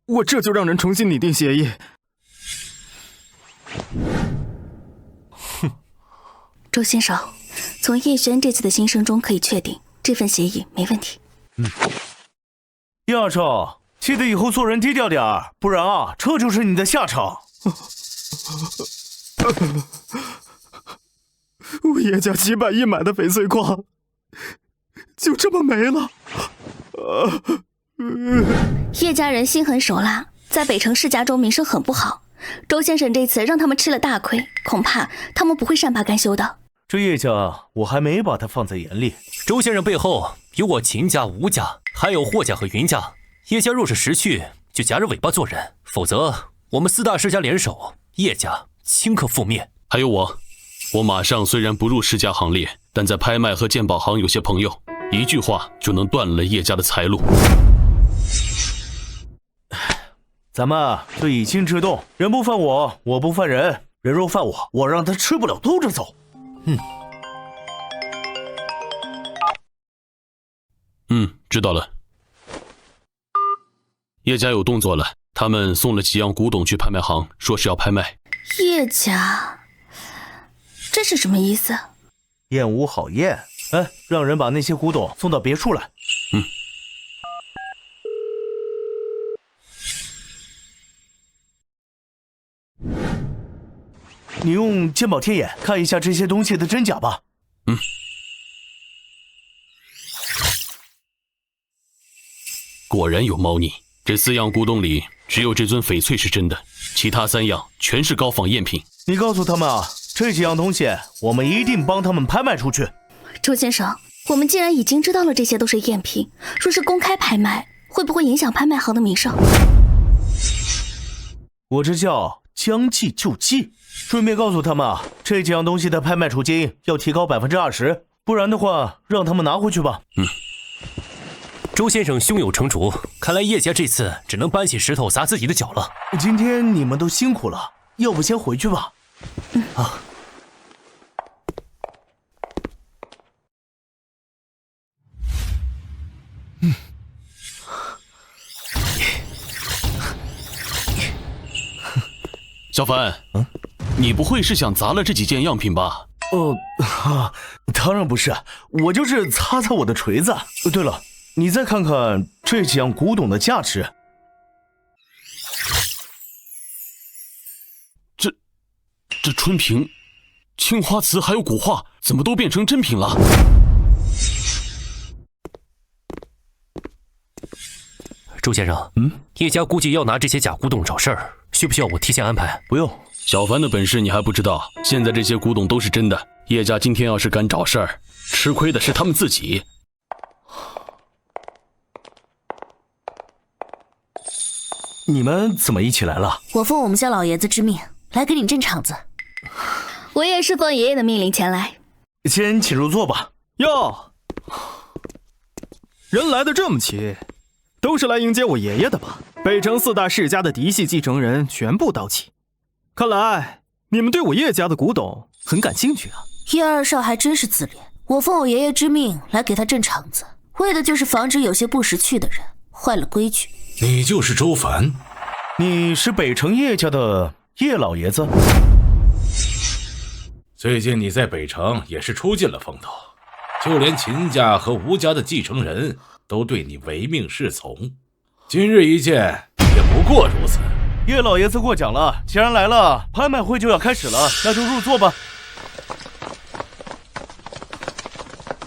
Speaker 5: 我这就让人重新拟定协议。
Speaker 12: 哼，周先生，从叶轩这次的心声中可以确定，这份协议没问题。
Speaker 10: 亚少，记得以后做人低调点儿，不然啊，这就是你的下场。
Speaker 5: 我叶家几百亿买的翡翠矿，就这么没了。
Speaker 12: 叶家人心狠手辣，在北城世家中名声很不好。周先生这次让他们吃了大亏，恐怕他们不会善罢甘休的。
Speaker 10: 这叶家我还没把他放在眼里。
Speaker 15: 周先生背后有我秦家、吴家，还有霍家和云家。叶家若是识趣，就夹着尾巴做人，否则我们4大世家联手，叶家顷刻覆灭。
Speaker 4: 还有我马上虽然不入世家行列，但在拍卖和鉴宝行有些朋友，一句话就能断了叶家的财路。
Speaker 10: 咱们就以静制动，人不犯我，我不犯人，人若犯我，我让他吃不了兜着走。
Speaker 4: 知道了。叶家有动作了，他们送了几样古董去拍卖行，说是要拍卖。
Speaker 12: 叶家，这是什么意思？
Speaker 10: 燕无好燕，哎，让人把那些古董送到别处来。你用鉴宝天眼看一下这些东西的真假吧。
Speaker 4: 果然有猫腻，这4样古董里只有这尊翡翠是真的，其他3样全是高仿赝品。
Speaker 10: 你告诉他们啊，这几样东西我们一定帮他们拍卖出去。
Speaker 12: 周先生，我们既然已经知道了这些都是赝品，若是公开拍卖，会不会影响拍卖行的名声？
Speaker 10: 我这叫将计就计。顺便告诉他们啊，这几样东西的拍卖处金要提高20%，不然的话，让他们拿回去吧。
Speaker 15: 周先生胸有成竹，看来叶家这次只能搬起石头砸自己的脚了。
Speaker 10: 今天你们都辛苦了，要不先回去吧。
Speaker 4: 小凡，你不会是想砸了这几件样品吧？
Speaker 10: 当然不是，我就是擦擦我的锤子。对了，你再看看这几样古董的价值。
Speaker 4: 这春瓶、青花瓷还有古画，怎么都变成真品了？
Speaker 15: 周先生，叶家估计要拿这些假古董找事儿，需不需要我提前安排？
Speaker 10: 不用。
Speaker 4: 小凡的本事你还不知道，现在这些古董都是真的。叶家今天要是敢找事儿，吃亏的是他们自己。
Speaker 10: 你们怎么一起来了？
Speaker 7: 我奉我们家老爷子之命来给你镇场子。
Speaker 12: 我也是奉爷爷的命令前来。
Speaker 10: 先请入座吧。
Speaker 5: 哟，人来的这么齐，都是来迎接我爷爷的吧？北城4大世家的嫡系继承人全部到齐，看来你们对我叶家的古董很感兴趣啊。
Speaker 7: 叶二少还真是自恋，我奉我爷爷之命来给他镇场子，为的就是防止有些不识趣的人坏了规矩。
Speaker 8: 你就是周凡？
Speaker 10: 你是北城叶家的叶老爷子？
Speaker 8: 最近你在北城也是出尽了风头，就连秦家和吴家的继承人都对你唯命是从。今日一见，也不过如此。
Speaker 10: 叶老爷子过奖了，既然来了，拍卖会就要开始了，那就入座吧。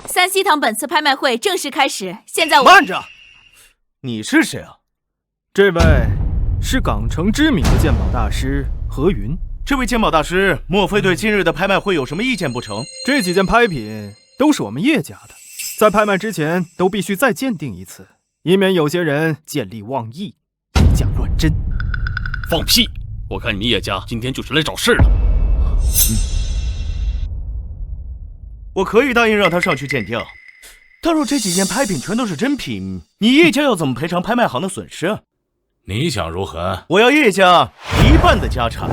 Speaker 1: 三希堂本次拍卖会正式开始，现在我……
Speaker 10: 慢着，你是谁啊？
Speaker 5: 这位是港城知名的鉴宝大师何云。
Speaker 10: 这位鉴宝大师，莫非对今日的拍卖会有什么意见不成？
Speaker 5: 这几件拍品都是我们叶家的，在拍卖之前都必须再鉴定一次，以免有些人见利忘义，以假乱真。
Speaker 4: 放屁！我看你们叶家今天就是来找事的。
Speaker 10: 我可以答应让他上去鉴定，但若这几件拍品全都是真品，你叶家要怎么赔偿拍卖行的损失？
Speaker 8: 你想如何？
Speaker 10: 我要叶家一半的家产。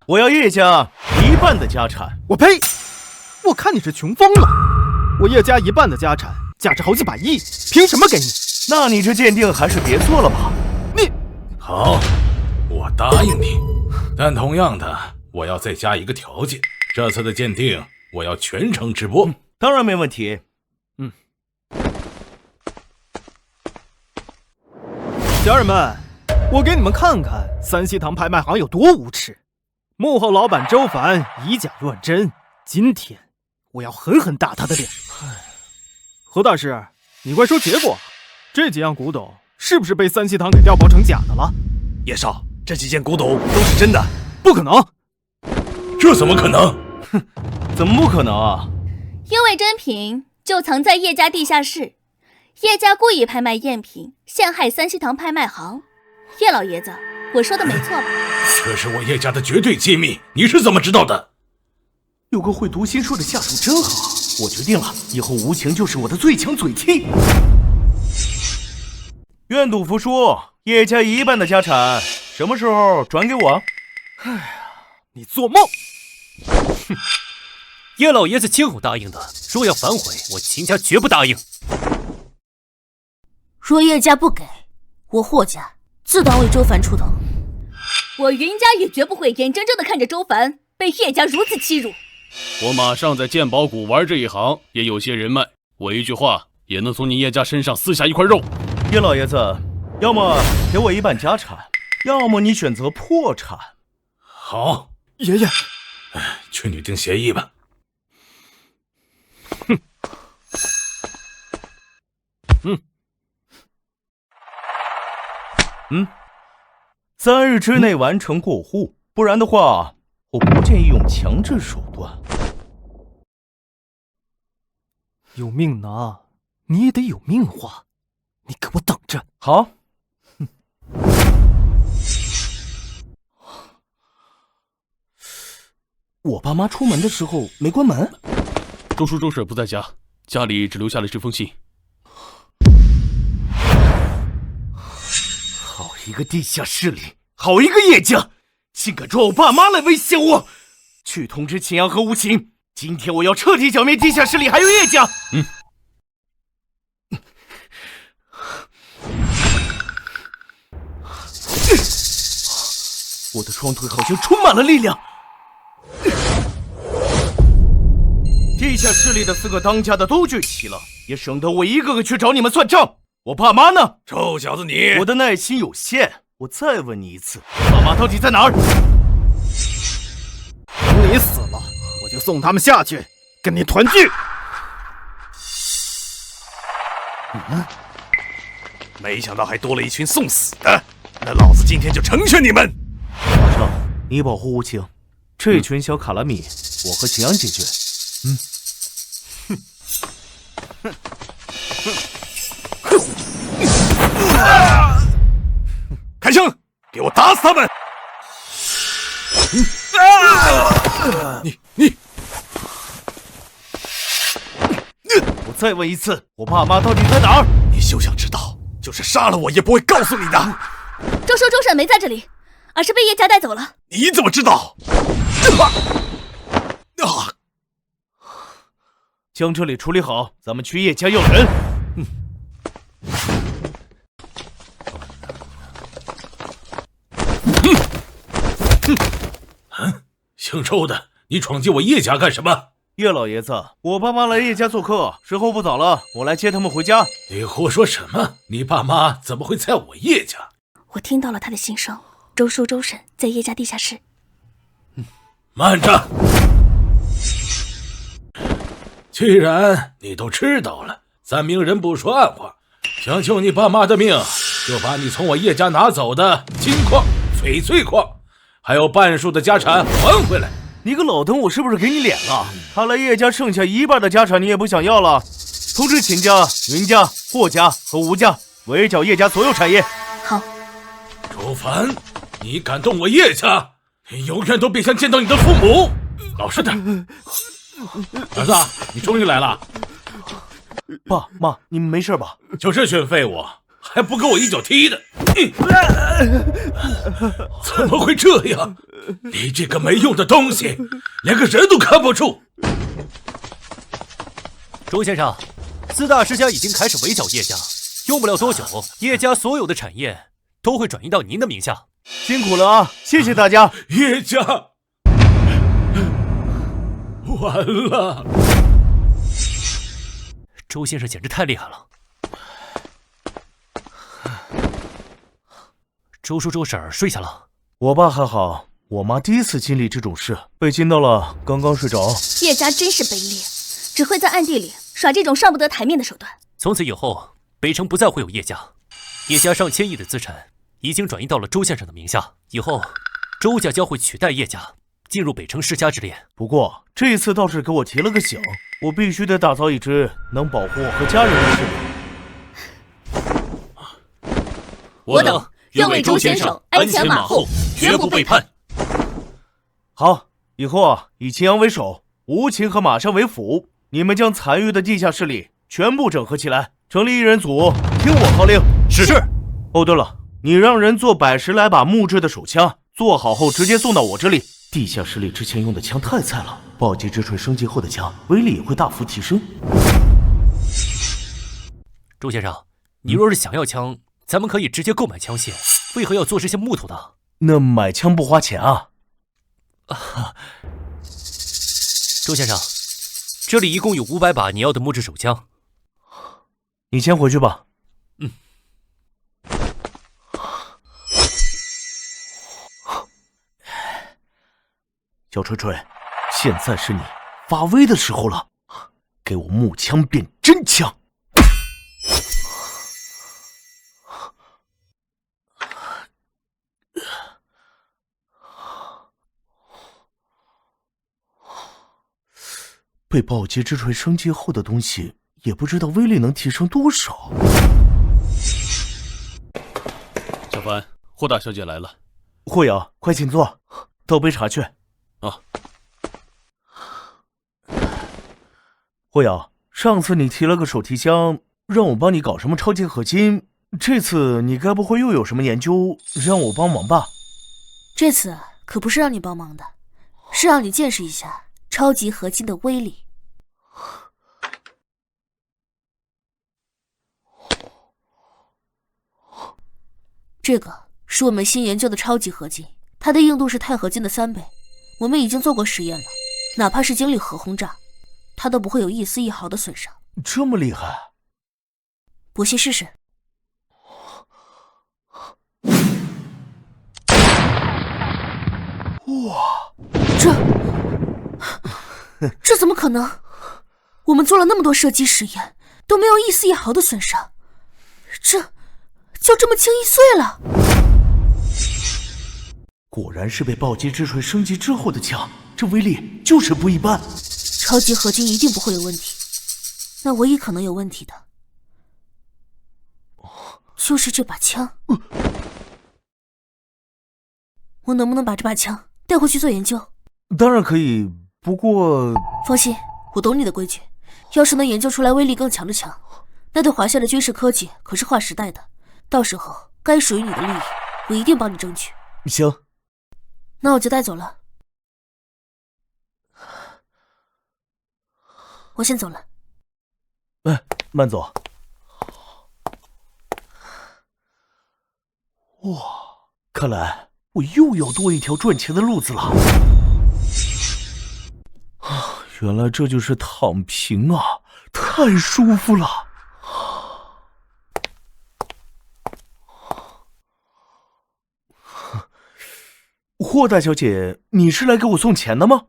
Speaker 10: 我要叶家一半的家产。
Speaker 5: 我呸！我看你是穷疯了。我叶家一半的家产，价值好几百亿，凭什么给你？
Speaker 10: 那你这鉴定还是别做了吧。
Speaker 5: 你
Speaker 8: 好，我答应你，但同样的，我要再加一个条件，这次的鉴定我要全程直播。
Speaker 10: 当然没问题。
Speaker 5: 家人们，我给你们看看三希堂拍卖行有多无耻。幕后老板周凡以假乱真，今天我要狠狠打他的脸。何大师，你快说结果，这几样古董是不是被三希堂给调包成假的了？
Speaker 16: 叶少，这几件古董都是真的。
Speaker 5: 不可能！
Speaker 8: 这怎么可能？
Speaker 10: 哼，怎么不可能啊？
Speaker 12: 因为真品就藏在叶家地下室，叶家故意拍卖赝品，陷害三希堂拍卖行。叶老爷子，我说的没错吧？
Speaker 8: 这是我叶家的绝对机密，你是怎么知道的？
Speaker 10: 有个会读心术的下属真好。我决定了，以后无情就是我的最强嘴替。愿赌服输，叶家一半的家产什么时候转给我？
Speaker 5: 哎呀，你做梦！
Speaker 15: 哼，叶老爷子亲口答应的，若要反悔，我秦家绝不答应。
Speaker 7: 若叶家不给，我霍家自当为周凡出头。
Speaker 12: 我云家也绝不会眼睁睁地看着周凡被叶家如此欺辱。
Speaker 4: 我马上在鉴宝谷玩这一行，也有些人脉，我一句话也能从你叶家身上撕下一块肉。
Speaker 10: 叶老爷子，要么给我一半家产，要么你选择破产。
Speaker 8: 好，
Speaker 5: 爷爷，
Speaker 8: 去拟定协议吧。
Speaker 10: 3日之内完成过户，不然的话，我不建议用强制手段。
Speaker 5: 有命拿，你也得有命花，你给我等着！
Speaker 10: 好。我爸妈出门的时候没关门。
Speaker 4: 周叔周婶不在家，家里只留下了这封信。
Speaker 10: 好一个地下势力，好一个叶家，竟敢抓我爸妈来威胁我！去通知秦阳和无情，今天我要彻底剿灭地下势力还有叶家。我的双腿好像充满了力量。地下势力的4个当家的都聚齐了，也省得我一个个去找你们算账。我爸妈呢？
Speaker 16: 臭小子你！
Speaker 10: 我的耐心有限，我再问你一次，爸妈到底在哪儿？
Speaker 5: 等你死了，我就送他们下去，跟你团聚。
Speaker 16: 没想到还多了一群送死的，那老子今天就成全你们！
Speaker 10: 马上，你保护无情，这群小卡拉米，我和秦阳解决。
Speaker 16: 开枪！给我打死他们！你！
Speaker 10: 我再问一次，我爸妈到底在哪儿？
Speaker 16: 你休想知道，就是杀了我也不会告诉你的。
Speaker 12: 周叔周婶没在这里，而是被叶家带走了。
Speaker 16: 你怎么知道？
Speaker 10: 将这里处理好，咱们去叶家要人。
Speaker 8: 姓周的，你闯进我叶家干什么？
Speaker 10: 叶老爷子，我爸妈来叶家做客，时候不早了，我来接他们回家。
Speaker 8: 你胡说什么？你爸妈怎么会在我叶家？
Speaker 12: 我听到了他的心声，周叔周婶在叶家地下室。
Speaker 8: 慢着！既然你都知道了，咱明人不说暗话，想救你爸妈的命，就把你从我叶家拿走的金矿、翡翠矿，还有半数的家产还回来。
Speaker 10: 你个老登，我是不是给你脸了？看来叶家剩下一半的家产你也不想要了。通知秦家、云家、霍家和吴家围剿叶家所有产业。
Speaker 12: 好。
Speaker 8: 周凡，你敢动我叶家，你永远都别想见到你的父母。老实点。儿子，你终于来了。
Speaker 10: 爸妈，你们没事吧？
Speaker 8: 就这群废物，还不给我一脚踢的！怎么会这样？你这个没用的东西，连个人都看不住！
Speaker 15: 周先生，四大世家已经开始围剿叶家，用不了多久，叶家所有的产业都会转移到您的名下。
Speaker 10: 辛苦了啊，谢谢大家。
Speaker 8: 叶家完了，
Speaker 15: 周先生简直太厉害了。周叔周婶儿睡下了，
Speaker 10: 我爸还好，我妈第一次经历这种事，被惊到了，刚刚睡着。
Speaker 12: 叶家真是卑劣，只会在暗地里耍这种上不得台面的手段。
Speaker 15: 从此以后，北城不再会有叶家，叶家上千亿的资产已经转移到了周先生的名下，以后周家将会取代叶家，进入北城世家之列。
Speaker 10: 不过这一次倒是给我提了个醒，我必须得打造一支能保护我和家人的势
Speaker 15: 力。我等愿为周先生鞍前马后，绝不背叛。
Speaker 10: 好，以后啊，以秦阳为首，吴秦和马上为辅，你们将残余的地下势力全部整合起来，成立一人组，听我号令。
Speaker 15: 是。
Speaker 10: 哦，对了，你让人做110来把木质的手枪，做好后直接送到我这里。地下势力之前用的枪太菜了，暴击之锤升级后的枪威力也会大幅提升。
Speaker 15: 周先生，你若是想要枪，咱们可以直接购买枪械，为何要做这些木头的？
Speaker 10: 那买枪不花钱啊？
Speaker 15: 周先生，这里一共有500把你要的木质手枪。
Speaker 10: 你先回去吧。小锤锤，现在是你发威的时候了，给我木枪变真枪！被暴击之锤升级后的东西，也不知道威力能提升多少。
Speaker 16: 小凡，霍大小姐来了。
Speaker 10: 霍瑶，快请坐，倒杯茶去。
Speaker 16: 啊。
Speaker 10: 霍瑶，上次你提了个手提箱，让我帮你搞什么超级合金，这次你该不会又有什么研究让我帮忙吧？
Speaker 7: 这次可不是让你帮忙的，是让你见识一下超级合金的威力。这个是我们新研究的超级合金，它的硬度是钛合金的3倍。我们已经做过实验了，哪怕是经历核轰炸，它都不会有一丝一毫的损伤。
Speaker 10: 这么厉害？
Speaker 7: 不信试试。
Speaker 10: 哇，
Speaker 7: 这怎么可能？我们做了那么多射击实验，都没有一丝一毫的损伤，就这么轻易碎了。
Speaker 10: 果然是被暴击之锤升级之后的枪，这威力就是不一般。
Speaker 7: 超级合金一定不会有问题，那唯一可能有问题的，就是这把枪。我能不能把这把枪带回去做研究？
Speaker 10: 当然可以，不过……
Speaker 7: 放心，我懂你的规矩。要是能研究出来威力更强的枪，那对华夏的军事科技可是划时代的。到时候该属于你的利益，我一定帮你争取。
Speaker 10: 行，
Speaker 7: 那我就带走了。我先走了。
Speaker 10: 哎，慢走。哇，看来我又要多一条赚钱的路子了。啊，原来这就是躺平啊，太舒服了。霍大小姐，你是来给我送钱的吗？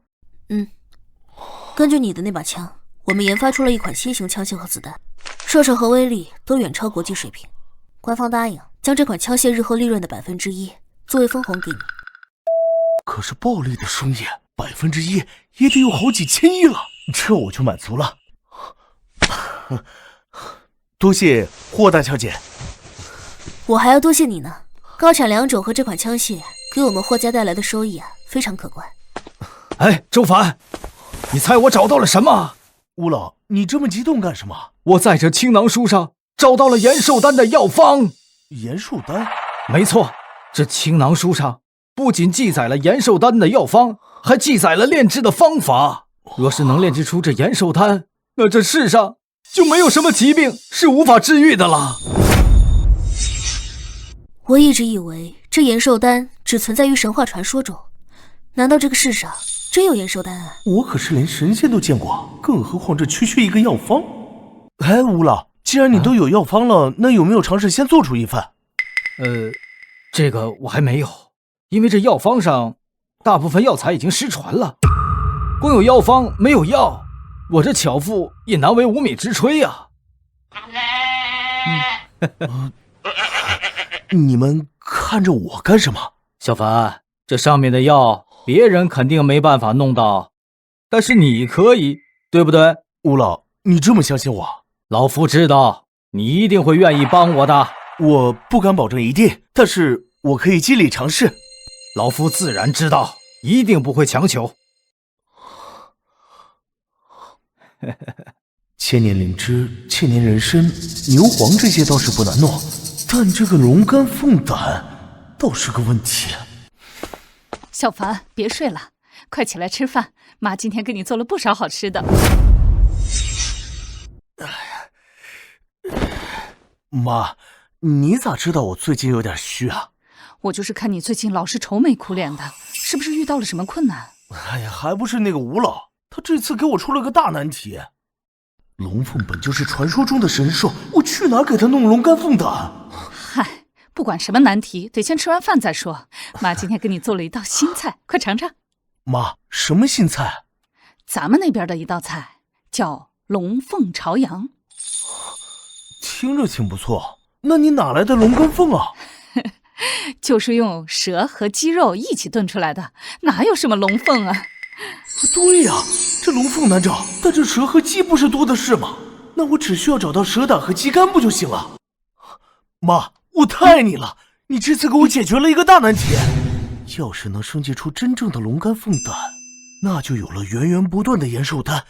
Speaker 7: 根据你的那把枪，我们研发出了一款新型枪械和子弹，射程和威力都远超国际水平。官方答应将这款枪械日后利润的1%作为分红给你。
Speaker 10: 可是暴力的商业1%也得有好几千亿了，这我就满足了。多谢霍大小姐。
Speaker 7: 我还要多谢你呢。高产良种和这款枪械给我们霍家带来的收益啊，非常可观。
Speaker 6: 哎，周凡，你猜我找到了什么？
Speaker 10: 吴老，你这么激动干什么？
Speaker 6: 我在这青囊书上找到了延寿丹的药方。
Speaker 10: 延寿丹？
Speaker 6: 没错，这青囊书上不仅记载了延寿丹的药方，还记载了炼制的方法。若是能炼制出这延寿丹，那这世上就没有什么疾病是无法治愈的了。
Speaker 7: 我一直以为这延寿丹只存在于神话传说中，难道这个世上真有延寿丹啊？
Speaker 10: 我可是连神仙都见过，更何况这区区一个药方。哎，吴老，既然你都有药方了，那有没有尝试先做出一份？
Speaker 6: 这个我还没有，因为这药方上大部分药材已经失传了，光有药方没有药，我这巧妇也难为无米之炊呀。
Speaker 10: 你们看着我干什么？
Speaker 6: 小凡，这上面的药别人肯定没办法弄到，但是你可以，对不对？
Speaker 10: 吴老，你这么相信我？
Speaker 6: 老夫知道你一定会愿意帮我的。
Speaker 10: 我不敢保证一定，但是我可以尽力尝试。
Speaker 6: 老夫自然知道，一定不会强求。
Speaker 10: 千年灵芝、千年人参、牛黄这些倒是不难弄，但这个龙肝凤胆倒是个问题。
Speaker 11: 小凡，别睡了，快起来吃饭，妈今天给你做了不少好吃的。
Speaker 10: 妈，你咋知道我最近有点虚啊？
Speaker 11: 我就是看你最近老是愁眉苦脸的，是不是遇到了什么困难？
Speaker 10: 哎呀，还不是那个吴老，他这次给我出了个大难题。龙凤本就是传说中的神兽，我去哪儿给他弄龙肝凤胆？
Speaker 11: 嗨，不管什么难题，得先吃完饭再说。妈今天给你做了一道新菜，快尝尝。
Speaker 10: 妈，什么新菜？
Speaker 11: 咱们那边的一道菜叫龙凤朝阳。
Speaker 10: 听着挺不错，那你哪来的龙肝凤啊？
Speaker 11: 就是用蛇和鸡肉一起炖出来的，哪有什么龙凤啊？
Speaker 10: 对呀，这龙凤难找，但这蛇和鸡不是多的是吗？那我只需要找到蛇胆和鸡肝不就行了？妈，我太爱你了，你这次给我解决了一个大难题。要是能生结出真正的龙肝凤胆，那就有了源源不断的延寿丹，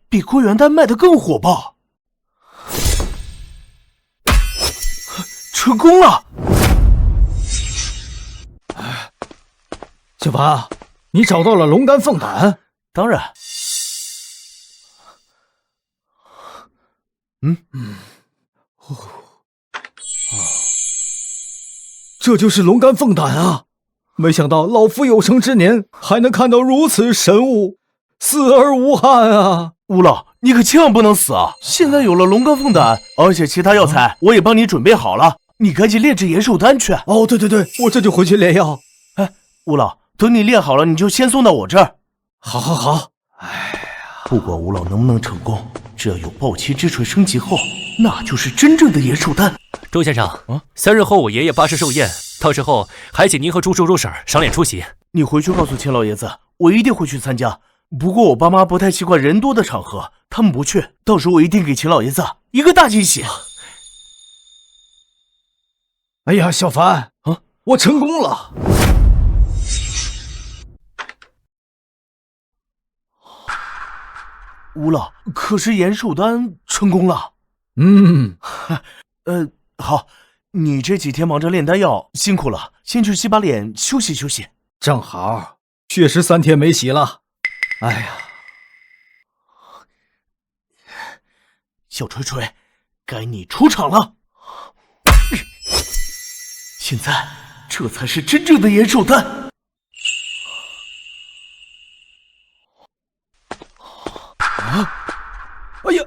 Speaker 10: 比归元丹卖得更火爆。成功了！
Speaker 6: 小凡，你找到了龙肝凤胆？
Speaker 10: 当然。
Speaker 6: 这就是龙肝凤胆啊！没想到老夫有生之年还能看到如此神物，死而无憾啊！
Speaker 10: 吴老，你可千万不能死啊！现在有了龙肝凤胆，而且其他药材我也帮你准备好了，你赶紧炼制延寿丹去。
Speaker 6: 哦，对，我这就回去炼药。
Speaker 10: 哎，吴老，等你炼好了，你就先送到我这儿。
Speaker 6: 好。
Speaker 10: 哎呀，不管吴老能不能成功，只要有暴击之锤升级后，那就是真正的延寿丹。
Speaker 15: 周先生，3日后我爷爷80寿宴，到时候还请您和朱叔叔婶赏脸出席。
Speaker 10: 你回去告诉钱老爷子，我一定会去参加。不过我爸妈不太习惯人多的场合，他们不去，到时候我一定给秦老爷子一个大惊喜。
Speaker 6: 哎呀，小凡我成功了！
Speaker 10: 吴老，可是延寿丹成功了。好，你这几天忙着炼丹药，辛苦了，先去洗把脸休息休息。
Speaker 6: 正好，确实3天没洗了。哎呀，
Speaker 10: 小锤锤，该你出场了。现在，这才是真正的延寿丹。
Speaker 6: 哎呀，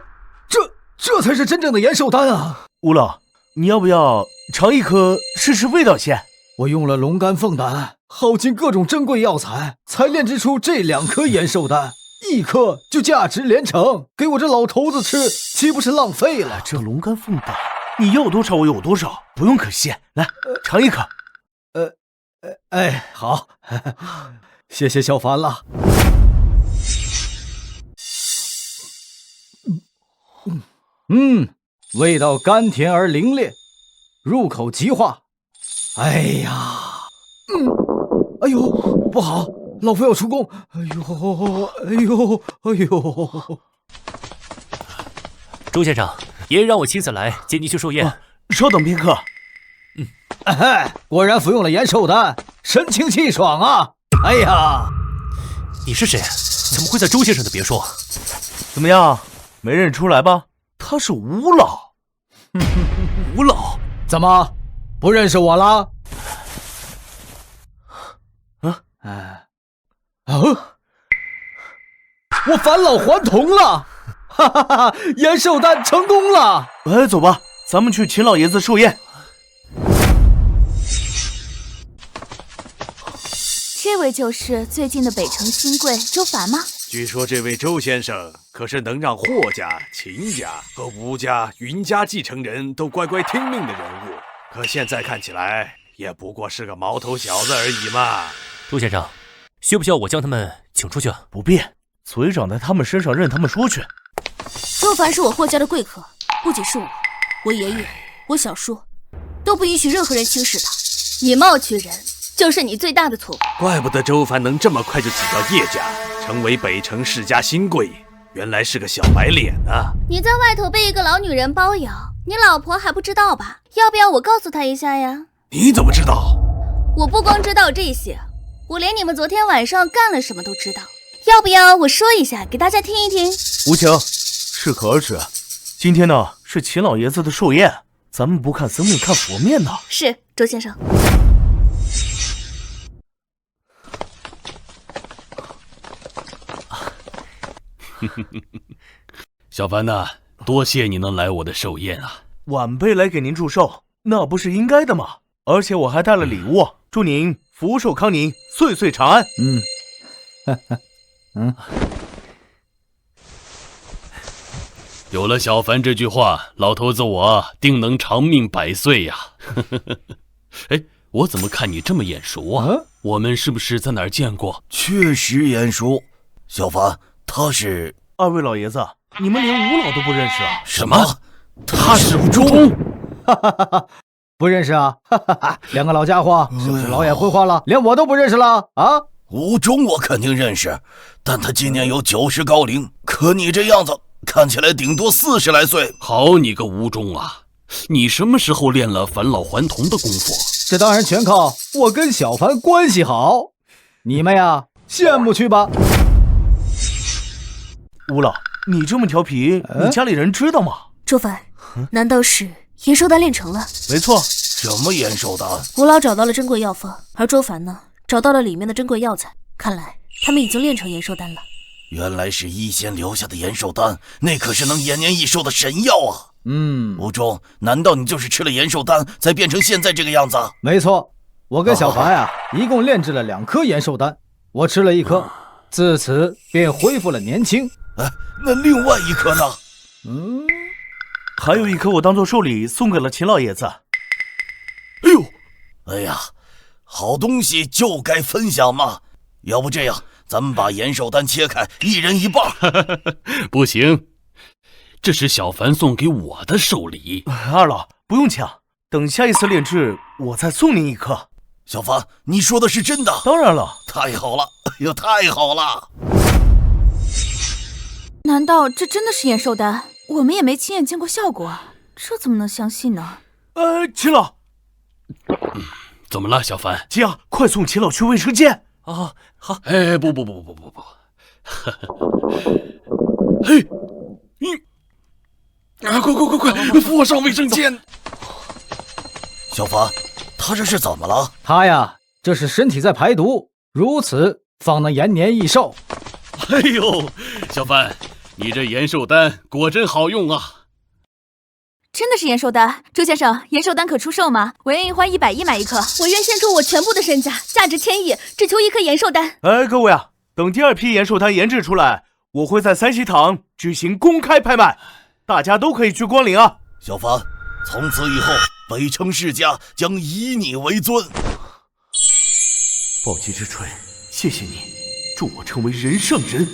Speaker 6: 这才是真正的延寿丹啊！
Speaker 10: 吴老，你要不要尝一颗试试味道先？
Speaker 6: 我用了龙肝凤胆，耗尽各种珍贵药材，才炼制出这2颗延寿丹，1颗就价值连城，给我这老头子吃，岂不是浪费了？
Speaker 10: 这龙肝凤胆，你要多少我有多少，不用可惜。来，尝一颗。
Speaker 6: 好，谢谢小凡了。味道甘甜而凌冽，入口即化。哎呀，哎呦，不好，老夫要出宫！哎呦！
Speaker 15: 周先生，爷爷让我亲自来接您去寿宴。
Speaker 10: 稍等片刻。
Speaker 6: 果然服用了延寿丹，神清气爽啊！哎呀，
Speaker 15: 你是谁？怎么会在周先生的别墅？
Speaker 10: 怎么样，没认出来吧？他是吴老。
Speaker 15: 吴老，
Speaker 6: 怎么不认识我了？我返老还童了！哈哈哈！延寿丹成功了！
Speaker 10: 走吧，咱们去秦老爷子寿宴。
Speaker 1: 这位就是最近的北城新贵周凡吗？
Speaker 16: 据说这位周先生可是能让霍家、秦家和吴家、云家继承人都乖乖听命的人物，可现在看起来也不过是个毛头小子而已嘛。
Speaker 15: 周先生，需不需要我将他们请出去？
Speaker 10: 不必，嘴长在他们身上，任他们说去。
Speaker 7: 周凡是我霍家的贵客，不仅是我爷爷，我小叔，都不允许任何人轻视他。
Speaker 12: 以貌取人，就是你最大的错误。
Speaker 16: 怪不得周凡能这么快就挤到叶家，成为北城世家新贵，原来是个小白脸啊！
Speaker 12: 你在外头被一个老女人包养，你老婆还不知道吧？要不要我告诉她一下呀？
Speaker 16: 你怎么知道？
Speaker 12: 我不光知道这些，我连你们昨天晚上干了什么都知道。要不要我说一下，给大家听一听？
Speaker 10: 无情，适可而止。今天呢是秦老爷子的寿宴，咱们不看僧面看佛面呢。
Speaker 12: 是，周先生。
Speaker 4: 小凡呐，多谢你能来我的寿宴啊！
Speaker 10: 晚辈来给您祝寿，那不是应该的吗？而且我还带了礼物，祝您福寿康宁，岁岁长安。
Speaker 4: 有了小凡这句话，老头子我定能长命100岁呀！哎，我怎么看你这么眼熟啊？我们是不是在哪儿见过？
Speaker 9: 确实眼熟。小凡，他是……
Speaker 10: 二位老爷子，你们连吴老都不认识啊？
Speaker 9: 什么？
Speaker 4: 他是吴忠？
Speaker 6: 哈哈哈哈，不认识啊？哈哈哈，两个老家伙是不是老眼昏花了？连我都不认识了啊？
Speaker 9: 吴忠我肯定认识，但他今年有90高龄，可你这样子看起来顶多40来岁。
Speaker 4: 好你个吴忠啊，你什么时候练了返老还童的功夫？
Speaker 6: 这当然全靠我跟小凡关系好，你们呀羡慕去吧。
Speaker 10: 吴老，你这么调皮，你家里人知道吗？
Speaker 7: 周凡，难道是延寿丹炼成了？
Speaker 10: 没错。
Speaker 9: 什么延寿丹？
Speaker 7: 吴老找到了珍贵药方，而周凡呢，找到了里面的珍贵药材。看来他们已经炼成延寿丹了。
Speaker 9: 原来是医仙留下的延寿丹，那可是能延年益寿的神药啊！吴忠，难道你就是吃了延寿丹才变成现在这个样子？
Speaker 6: 没错，我跟小凡呀，一共炼制了2颗延寿丹，我吃了1颗，自此便恢复了年轻。
Speaker 9: 那另外1颗呢？
Speaker 10: 还有1颗我当做寿礼送给了秦老爷子。
Speaker 9: 哎呀，好东西就该分享嘛！要不这样，咱们把延寿丹切开，1人1半。
Speaker 4: 不行，这是小凡送给我的寿礼。
Speaker 10: 二老，不用抢，等下一次炼制，我再送您1颗。
Speaker 9: 小凡，你说的是真的？
Speaker 10: 当然了。
Speaker 9: 太好了，哎呦，太好了！
Speaker 1: 难道这真的是延寿丹？我们也没亲眼见过效果，这怎么能相信呢？
Speaker 10: 秦老，
Speaker 4: 怎么了，小凡？
Speaker 10: 这样，快送秦老去卫生间。
Speaker 15: 啊，好。
Speaker 4: 哎，不，嘿，快，扶我上卫生间！
Speaker 9: 小凡，他这是怎么了？
Speaker 6: 他呀，这是身体在排毒，如此方能延年益寿。
Speaker 4: 哎呦，小凡，你这延寿丹果真好用啊！
Speaker 1: 真的是延寿丹，周先生，延寿丹可出售吗？我愿意花100亿买1颗。
Speaker 12: 我愿献出我全部的身家，价值1000亿，只求1颗延寿丹。
Speaker 10: 各位啊，等第2批延寿丹研制出来，我会在三希堂举行公开拍卖，大家都可以去光临啊。
Speaker 9: 小凡，从此以后，北城世家将以你为尊。
Speaker 10: 暴击之锤，谢谢你，助我成为人上人。